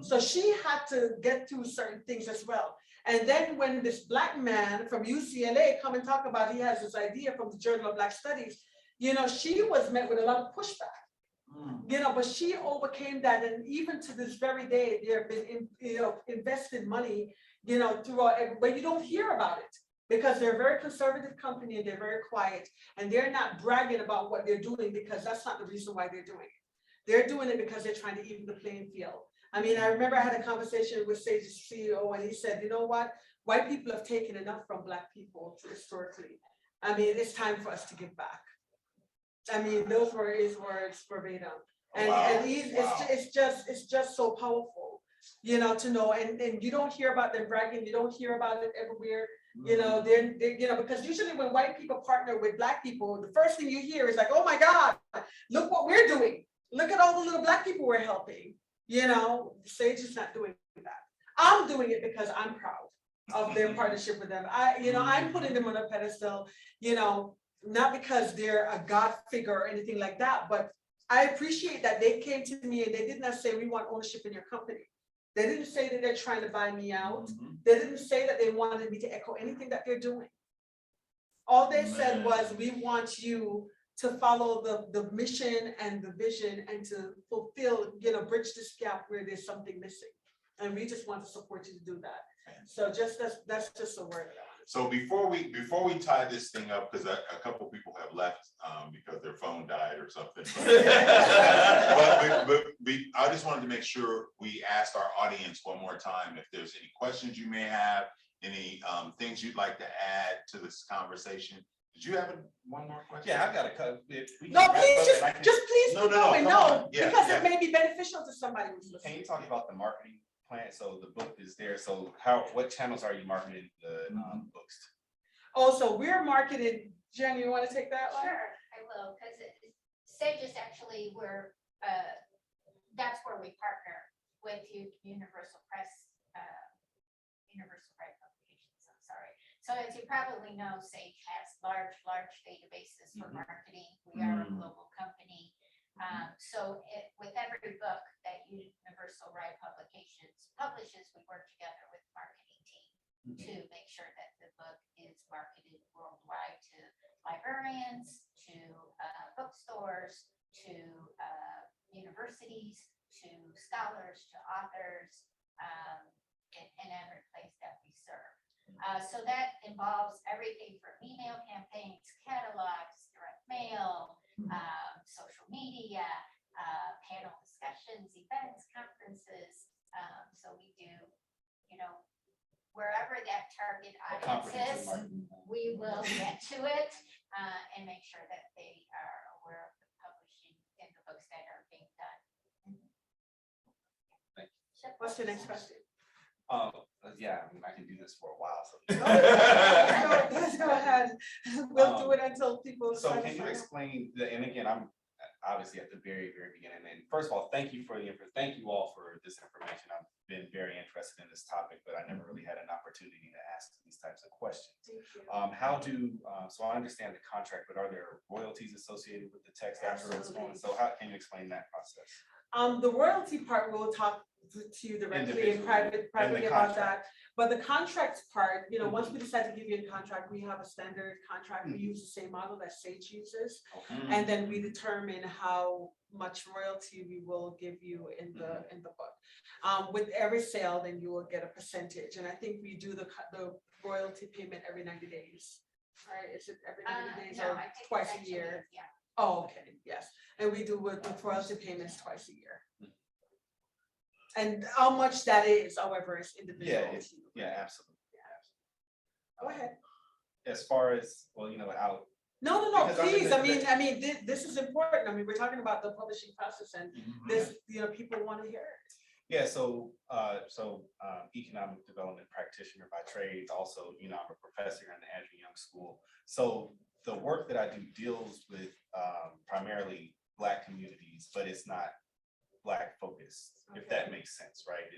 So she had to get through certain things as well. And then when this Black man from UCLA come and talk about he has this idea from the Journal of Black Studies, she was met with a lot of pushback. But she overcame that, and even to this very day, they have been, invested money, throughout, but you don't hear about it because they're a very conservative company and they're very quiet, and they're not bragging about what they're doing because that's not the reason why they're doing it. They're doing it because they're trying to even the playing field. I mean, I remember I had a conversation with Sage's CEO, and he said, you know what? White people have taken enough from Black people historically. I mean, it's time for us to give back. I mean, those were his words verbatim. And, Wow. and it's just so powerful, to know. And you don't hear about them bragging. You don't hear about it everywhere. Because usually when white people partner with Black people, the first thing you hear is like, oh my God, look what we're doing. Look at all the little Black people we're helping. Sage is not doing that. I'm doing it because I'm proud of their partnership with them. I'm putting them on a pedestal, not because they're a God figure or anything like that, but I appreciate that they came to me and they did not say, we want ownership in your company. They didn't say that they're trying to buy me out. They didn't say that they wanted me to echo anything that they're doing. All they said was, we want you to follow the mission and the vision and to fulfill, bridge this gap where there's something missing. And we just want to support you to do that. So that's just a word. So before we tie this thing up, because a couple people have left because their phone died or something. But I just wanted to make sure we asked our audience one more time if there's any questions you may have, any things you'd like to add to this conversation. Did you have one more question? Yeah, I've got a couple. No, please just please No, keep going. come on. Yeah, because yeah. it may be beneficial to somebody who's Can listening. you talk about the marketing plan? So the book is there. So what channels are you marketing the books to? Also, we're marketed. Jen, you want to take that one? Sure, I will, because Sage is actually that's where we partner with Universal Press, Universal Press Publications, I'm sorry. So as you probably know, Sage has large databases for marketing. We are a global company. With every book that Universal Right Publications publishes, we work together with the marketing team to make sure that the book is marketed worldwide to librarians, to bookstores, to universities, to scholars, to authors, in every place that we serve. So that involves everything from email campaigns, catalogs, direct mail, social media, panel discussions, events, conferences. So we do, wherever that target audience is, we will get to it and make sure that they are aware of the publishing and the books that are being done. Thank you. What's your next question? Yeah, I mean, I can do this for a while. So. Let's go ahead. We'll do it until people. So can you explain and again, I'm obviously at the very beginning. And first of all, thank you all for this information. I've been very interested in this topic, but I never really had an opportunity to ask these types of questions. Thank you. So I understand the contract, but are there royalties associated with the text after it's going? So how can you explain that process? The royalty part, we'll talk to you directly in Individually. privately And the about that. contract. But the contracts part, once we decide to give you a contract, we have a standard contract. We use the same model that Sage uses. Okay. And then we determine how much royalty we will give you in the book. With every sale, then you will get a percentage. And I think we do the royalty payment every 90 days. Right? Is it every 90 days No, or I think twice it's a year? actually- Yeah. Oh, okay, yes. And we do with the royalty payments twice a year. And how much that is, however, is individual. to you. Yeah, absolutely. Go ahead. As far as, out. No, Because please. I mean, I mean, this is important. I mean, we're talking about the publishing process and this, people want to hear it. Yeah, so economic development practitioner by trade, also, I'm a professor in the Andrew Young School. So the work that I do deals with primarily Black communities, but it's not Black focused, if that makes sense, right?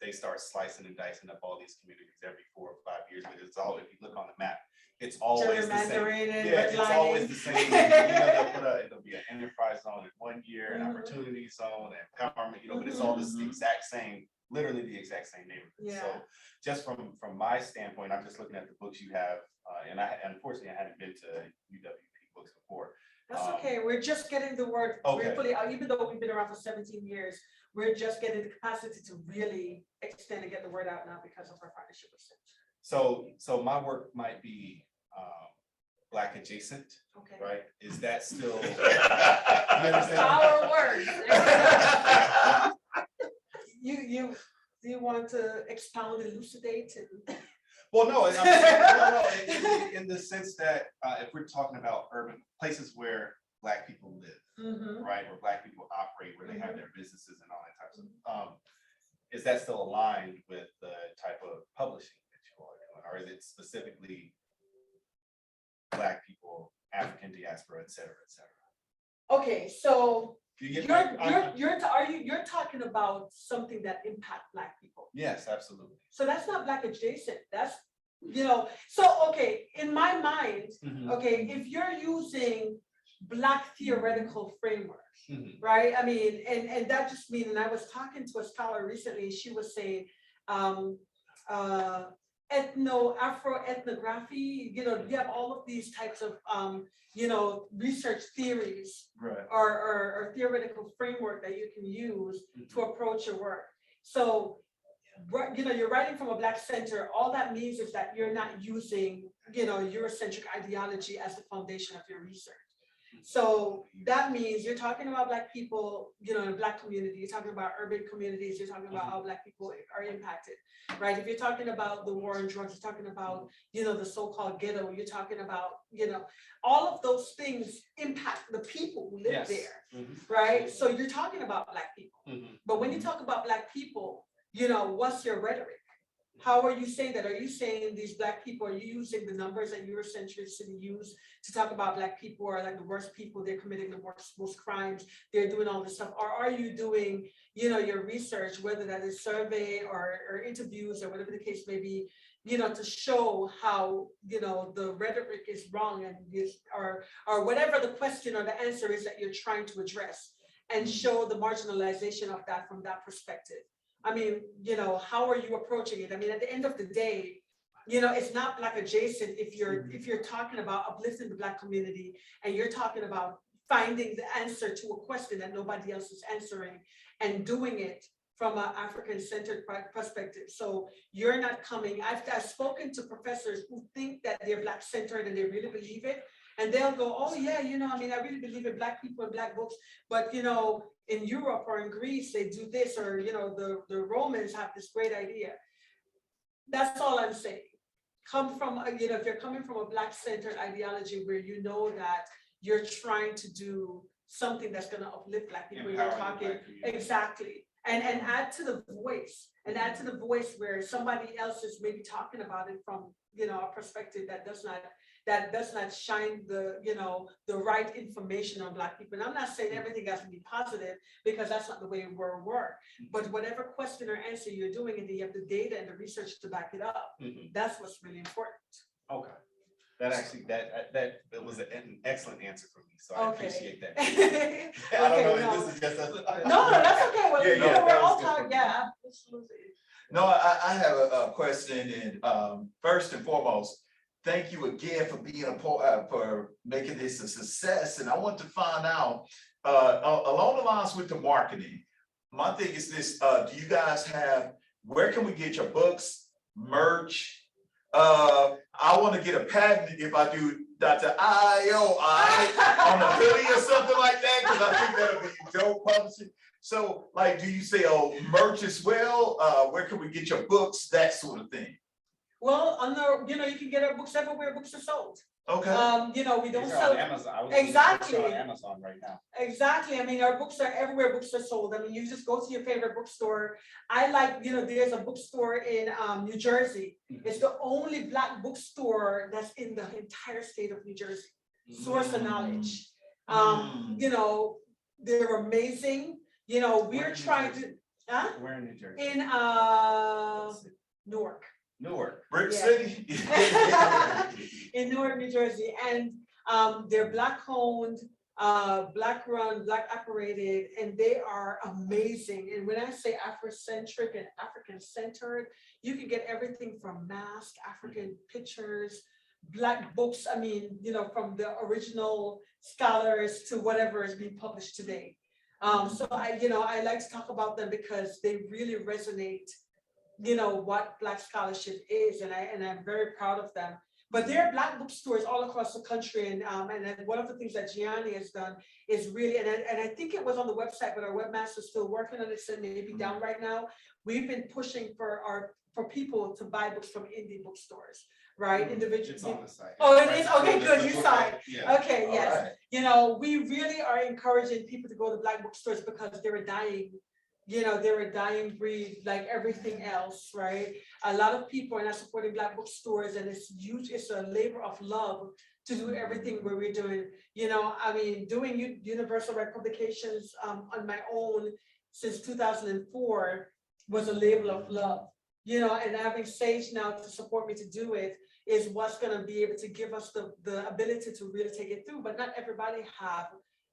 They start slicing and dicing up all these communities every 4 or 5 years, but it's all, if you look on the map, it's always the same. Yeah, it's always the same. It'll be an enterprise zone in 1 year, an opportunity zone, and empowerment, but it's all this exact same, literally the exact same neighborhood. So just from my standpoint, I'm just looking at the books you have, and unfortunately I hadn't been to UWP books before. That's okay. We're just getting the word fully out, even though we've been around for 17 years, we're just getting the capacity to really extend and get the word out now because of our partnership with Sage. So my work might be Black adjacent, Okay. right? Is that still? You understand? Power words. Do you want to expound, elucidate? Well, no, I'm saying, no, in the sense that if we're talking about urban places where Black people live, right, where Black people operate, where they have their businesses and all that types of, is that still aligned with the type of publishing that you are doing, or is it specifically Black people, African diaspora, et cetera, et cetera? Okay, so you're talking about something that impacts Black people. Yes, absolutely. So that's not Black adjacent. That's, so, okay, in my mind, okay, if you're using Black theoretical framework, right? I mean, and that just means, and I was talking to a scholar recently, she was saying, Afro-ethnography, you have all of these types of, research theories, right, or theoretical framework that you can use to approach your work. So, you're writing from a Black center. All that means is that you're not using, Eurocentric ideology as the foundation of your research. So that means you're talking about Black people, in a Black community, you're talking about urban communities, you're talking about how Black people are impacted, right? If you're talking about the war on drugs, you're talking about, the so-called ghetto, you're talking about, all of those things impact the people who live there, right? So you're talking about Black people. But when you talk about Black people, what's your rhetoric? How are you saying that? Are you saying these Black people, are you using the numbers that Eurocentrists use to talk about Black people are like the worst people, they're committing the most crimes, they're doing all this stuff? Or are you doing, your research, whether that is survey or interviews or whatever the case may be, to show how, the rhetoric is wrong and or whatever the question or the answer is that you're trying to address, and show the marginalization of that from that perspective. I mean, how are you approaching it? I mean, at the end of the day, it's not Black adjacent if you're talking about uplifting the Black community and you're talking about finding the answer to a question that nobody else is answering and doing it from an African-centered perspective. So you're not coming. I've spoken to professors who think that they're Black-centered and they really believe it. And they'll go, oh yeah, I really believe in Black people and Black books, but in Europe or in Greece, they do this, or the Romans have this great idea. That's all I'm saying. Come from, if you're coming from a Black-centered ideology where that you're trying to do something that's going to uplift Black people, you're talking exactly, and add to the voice, where somebody else is maybe talking about it from a perspective that does not shine the right information on Black people. And I'm not saying everything has to be positive, because that's not the way we work. But whatever question or answer you're doing, and you have the data and the research to back it up, that's what's really important. Okay. That actually, that was an excellent answer for me, so I Okay. appreciate that. Okay, I don't know no. if this is just a. No, that's okay. Well, Yeah, you know, yeah, we're that was all good talking, for me. yeah, absolutely. No, I have a question, and first and foremost, thank you again for being a part, for making this a success. And I want to find out, along the lines with the marketing, my thing is this, do you guys have, where can we get your books, merch? I want to get a patent if I do Dr. IOI on a hoodie or something like that, because I think that'll be dope publishing. So, like, do you sell merch as well? Where can we get your books, that sort of thing? Well, on the, you know, you can get our books everywhere books are sold. Okay. You know, we don't These are on sell, Amazon. I was looking at books Exactly. on Amazon right now. exactly, I mean, our books are everywhere books are sold. I mean, you just go to your favorite bookstore. I like, you know, there's a bookstore in New Jersey. It's the only Black bookstore that's in the entire state of New Jersey. Source of knowledge. You know, they're amazing. You know, Where we're in New trying to, Jersey? huh? Where in New Jersey? In Newark. Newark. Brick Yeah. City? In Newark, New Jersey, and they're Black owned, Black run, Black operated, and they are amazing. And when I say Afrocentric and African centered, you can get everything from mask, African pictures, Black books. I mean, you know, from the original scholars to whatever is being published today. So I like to talk about them because they really resonate, you know, what Black scholarship is, and I'm very proud of them. But there are Black bookstores all across the country, and then one of the things that Gianni has done is really, and I think it was on the website, but our webmaster is still working on it, so it may be down right now. We've been pushing for people to buy books from indie bookstores, right? Individual. It's on the site. Oh, it is? Okay, good, you saw it. Yeah. Okay, yes. Alright. You know, we really are encouraging people to go to Black bookstores because they're a dying, you know, they're a dying breed like everything else, right? A lot of people are not supporting Black bookstores, and it's huge, it's a labor of love to do everything where we're doing. You know, I mean, doing Universal Right publications on my own since 2004 was a labor of love. You know, and having Sage now to support me to do it is what's gonna be able to give us the ability to really take it through, but not everybody have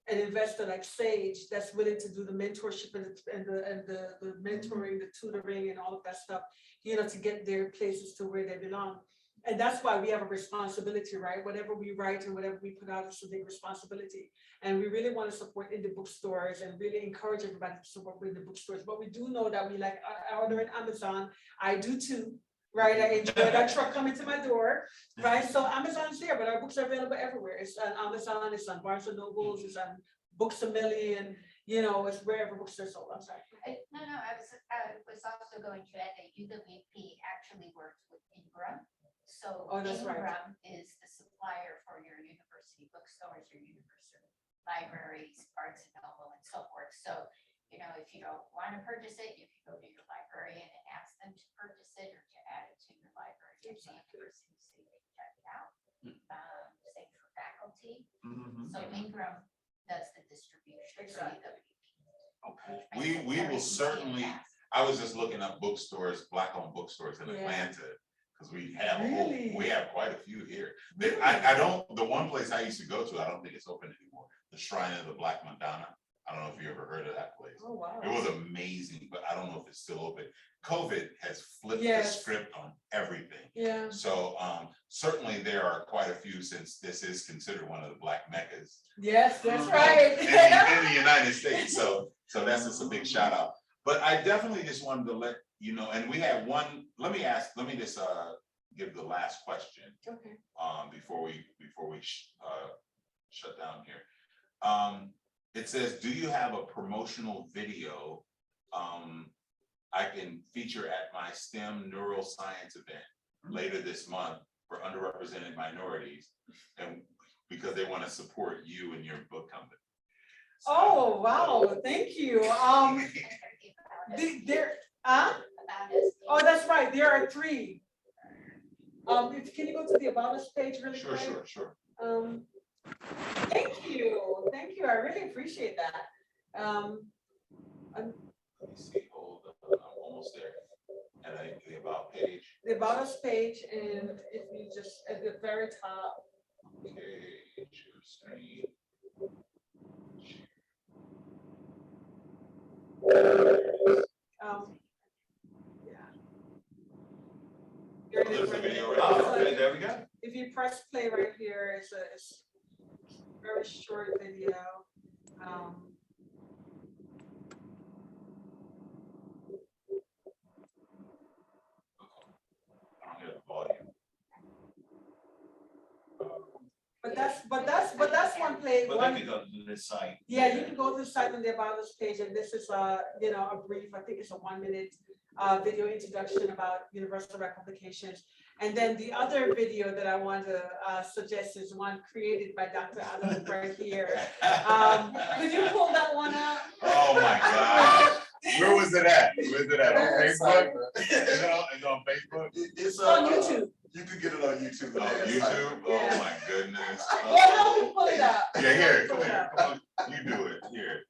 an investor like Sage that's willing to do the mentorship and the mentoring, the tutoring and all of that stuff, you know, to get their places to where they belong. And that's why we have a responsibility, right? Whatever we write and whatever we put out is a big responsibility. And we really want to support indie bookstores and really encourage everybody to support indie bookstores. But we do know that we like I order at Amazon. I do too, right? I enjoy that truck coming to my door, right? So Amazon's there, but our books are available everywhere. It's on Amazon, it's on Barnes and Nobles, it's on Books A Million, you know, it's wherever books are sold. I'm sorry. No, I was also going to add that UWP actually works with Ingram. So Oh, that's right. Ingram is the supplier for your university bookstores, your university libraries, Barnes and Noble, and so forth. So, you know, if you don't want to purchase it, you can go to your librarian and ask them to purchase it or to add it to your library. If the university so they can check it out. Same for faculty. So Ingram does the distribution. Exactly. Okay. We will certainly, I was just looking up bookstores, Black-owned bookstores in Yeah. Atlanta, because we have Really? we have quite a few here. Really? I don't, the one place I used to go to, I don't think it's open anymore, the Shrine of the Black Madonna. I don't know if you ever heard of that place. Oh, wow. It was amazing, but I don't know if it's still open. COVID has flipped the Yes. script on everything. Yeah. So certainly there are quite a few, since this is considered one of the Black Meccas Yes, that's right. in the United States. So that's just a big shout out. But I definitely just wanted to let you know, and we have one, let me just give the last question Okay. before we shut down here. It says, do you have a promotional video I can feature at my STEM neuroscience event later this month for underrepresented minorities, and because they want to support you and your book company? Oh, wow, thank you. There, oh, that's right, there are 3. Can you go to the About Us page really quick? Sure. Thank you, I really appreciate that. Let me see, hold on, I'm almost there. And the About page. The the About Us page, and if you just, at the very top, Okay, share screen. yeah. Here it Oh, is there's a right video there. right Oh, So okay, there we go. if you press play right here, it's a very short video. I don't hear the volume. But that's one play, But one. they can go to this site. Yeah, you can go to the site on the About Us page, and this is a brief, I think it's a 1 minute video introduction about universal replications. And then the other video that I want to suggest is one created by Dr. Adam right here. Could you pull that one up? Oh my God. Where was it at? Where's it at? On Facebook? Is it on Facebook? It's On YouTube. You can get it on YouTube. On YouTube? Yeah. Oh my goodness. Well, no, pull it up. Yeah, here, Pull come it here, up. come on. You do it, here.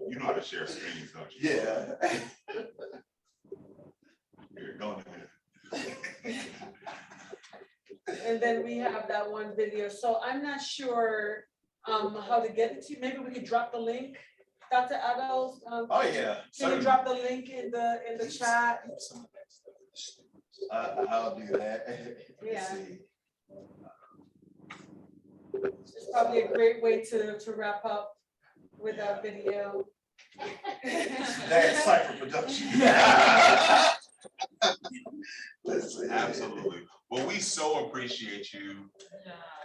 You know how to share screens, don't you? Yeah. Here, go ahead. And then we have that one video. So I'm not sure how to get it to you. Maybe we could drop the link. Dr. Adels, Oh, yeah. can you drop the link in the chat? I'll do that. Let me Yeah. see. It's probably a great way to wrap up with that video. That's Cypher Production. Let's see. Absolutely. Well, we so appreciate you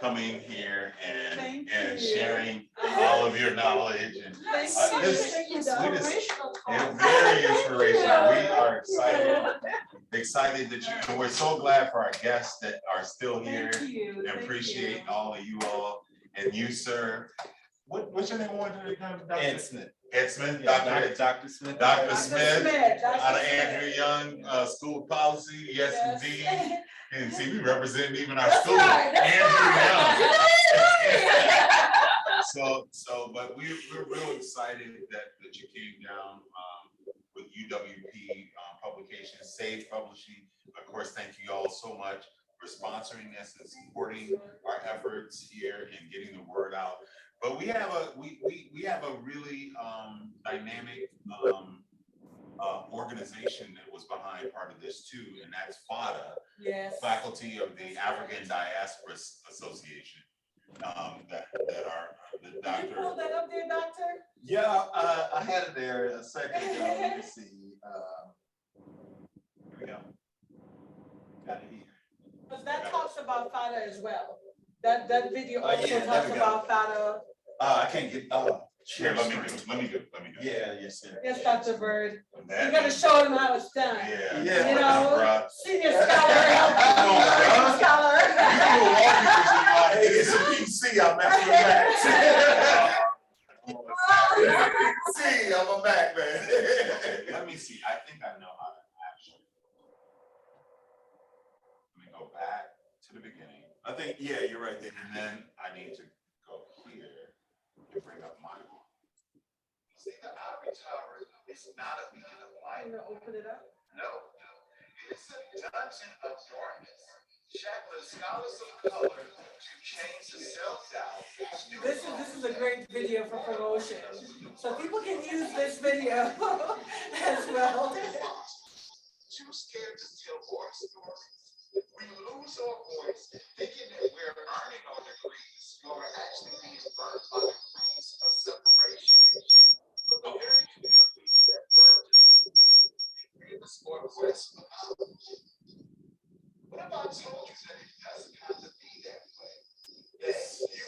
coming here Thank and you. sharing all of your knowledge and Thank you. this- Thank you, we Doc. just- it's very inspirational. We are excited that you, and we're so glad for our guests that are still here. Thank you. And Thank appreciate you. all of you all and you, sir. What's your name? Ed Smith. Ed Smith, Yeah, Dr. Smith. Dr. Dr. Smith, Smith, Dr. out of Smith. Andrew Young School of Policy. Yes, indeed. Yes. And see, we represent even our That's school. right, that's Andrew right. Young. But we're real excited that you came down with UWP Publications, Sage Publishing. Of course, thank you all so much for sponsoring this and supporting our efforts here and getting the word out. But we have a really dynamic organization that was behind part of this too, and that's FADA, Yes. Faculty of the African Diaspora Association. That are the Can you doctor. pull that up there, doctor? Yeah, I had it there a second ago. Let me see. Here we go. Got it here. Because that talks about FADA as well. That video Oh, also yeah, there talks we go. about FADA. I can't get, Here, share let me screen. do it. Yeah, yes, sir. Yes, Dr. Bird. That You gotta is- show them how it's done. Yeah. Yeah. You know, Bruh. senior scholar. bruh. Scholar. Hey, it's a PC, I'm messing with Mac. See, I'm a Mac, man. Let me see, I think I know how to actually. Let me go back to the beginning, I think, yeah, you're right there. and then I need to go here to bring up my. See, the ivory tower is not a beacon of light. I'm gonna open it up. No, it's a dungeon of darkness. Shackling scholars of color to change the self-doubt. This is a great video for promotion. So people can use this video as well. Too scared to tell our stories. We lose our voice thinking that we're earning our degrees while we're actually being burned by degrees of separation. But the very communities that burned us gave us more quest for knowledge. What if I told you that it doesn't have to be that way? That you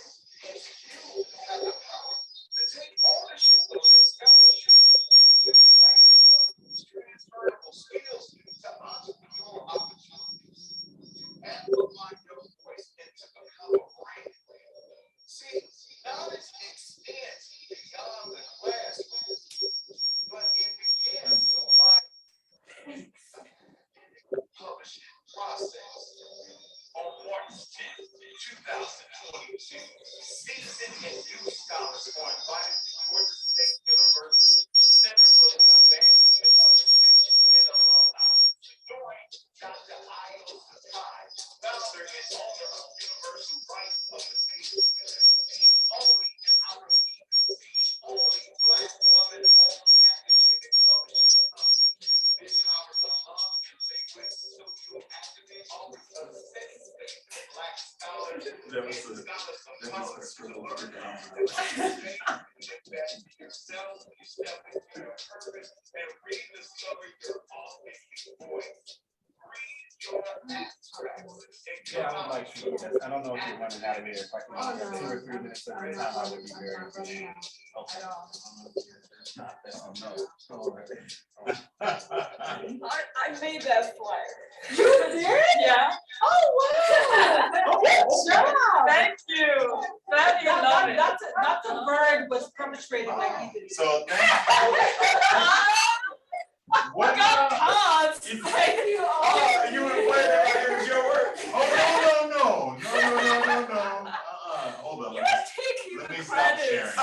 have the power to take ownership of your scholarship, to transform these transferable skills to entrepreneurial opportunities, to amplify your voice and to become a brand. See, knowledge extends beyond the classroom, but it begins by publishing process. On March 10th, 2022, seasoned and new scholars are invited to Georgia State University Center for the Advancement of Students and Alumni to join Dr. That was a- that was a scribble for the guy. Yourself, you step into your purpose and rediscover your authentic voice. Read your abstracts. Yeah, I would like to, I don't know if you're running out of here, if I can get 2 or 3 minutes of your time, I would be very appreciative. Okay. I made that flyer. You did? Yeah. Oh, wow. Good job. Thank you. Glad you love it. Dr. Bird was perpetrating like he did. So what? Thank you all. You were playing it like it was your work. Oh, no. Hold on. You're taking Let the me stop credit. sharing.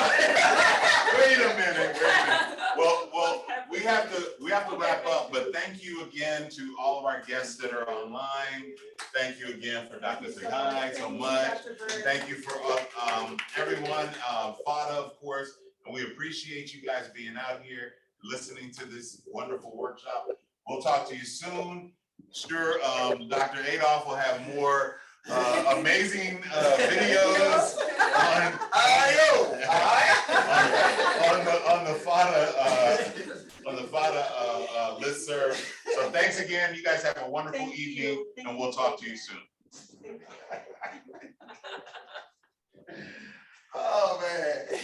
Wait a minute. Well, we have to wrap up, but thank you again to all of our guests that are online. Thank you again for Dr. Sekai so much. Thank you for everyone, FADA, of course, and we appreciate you guys being out here, listening to this wonderful workshop. We'll talk to you soon. Sure, Dr. Adolph will have more amazing videos on the FADA listserv. So thanks again. You guys have a wonderful Thank you. evening, Thank and we'll talk to you soon. Oh, man.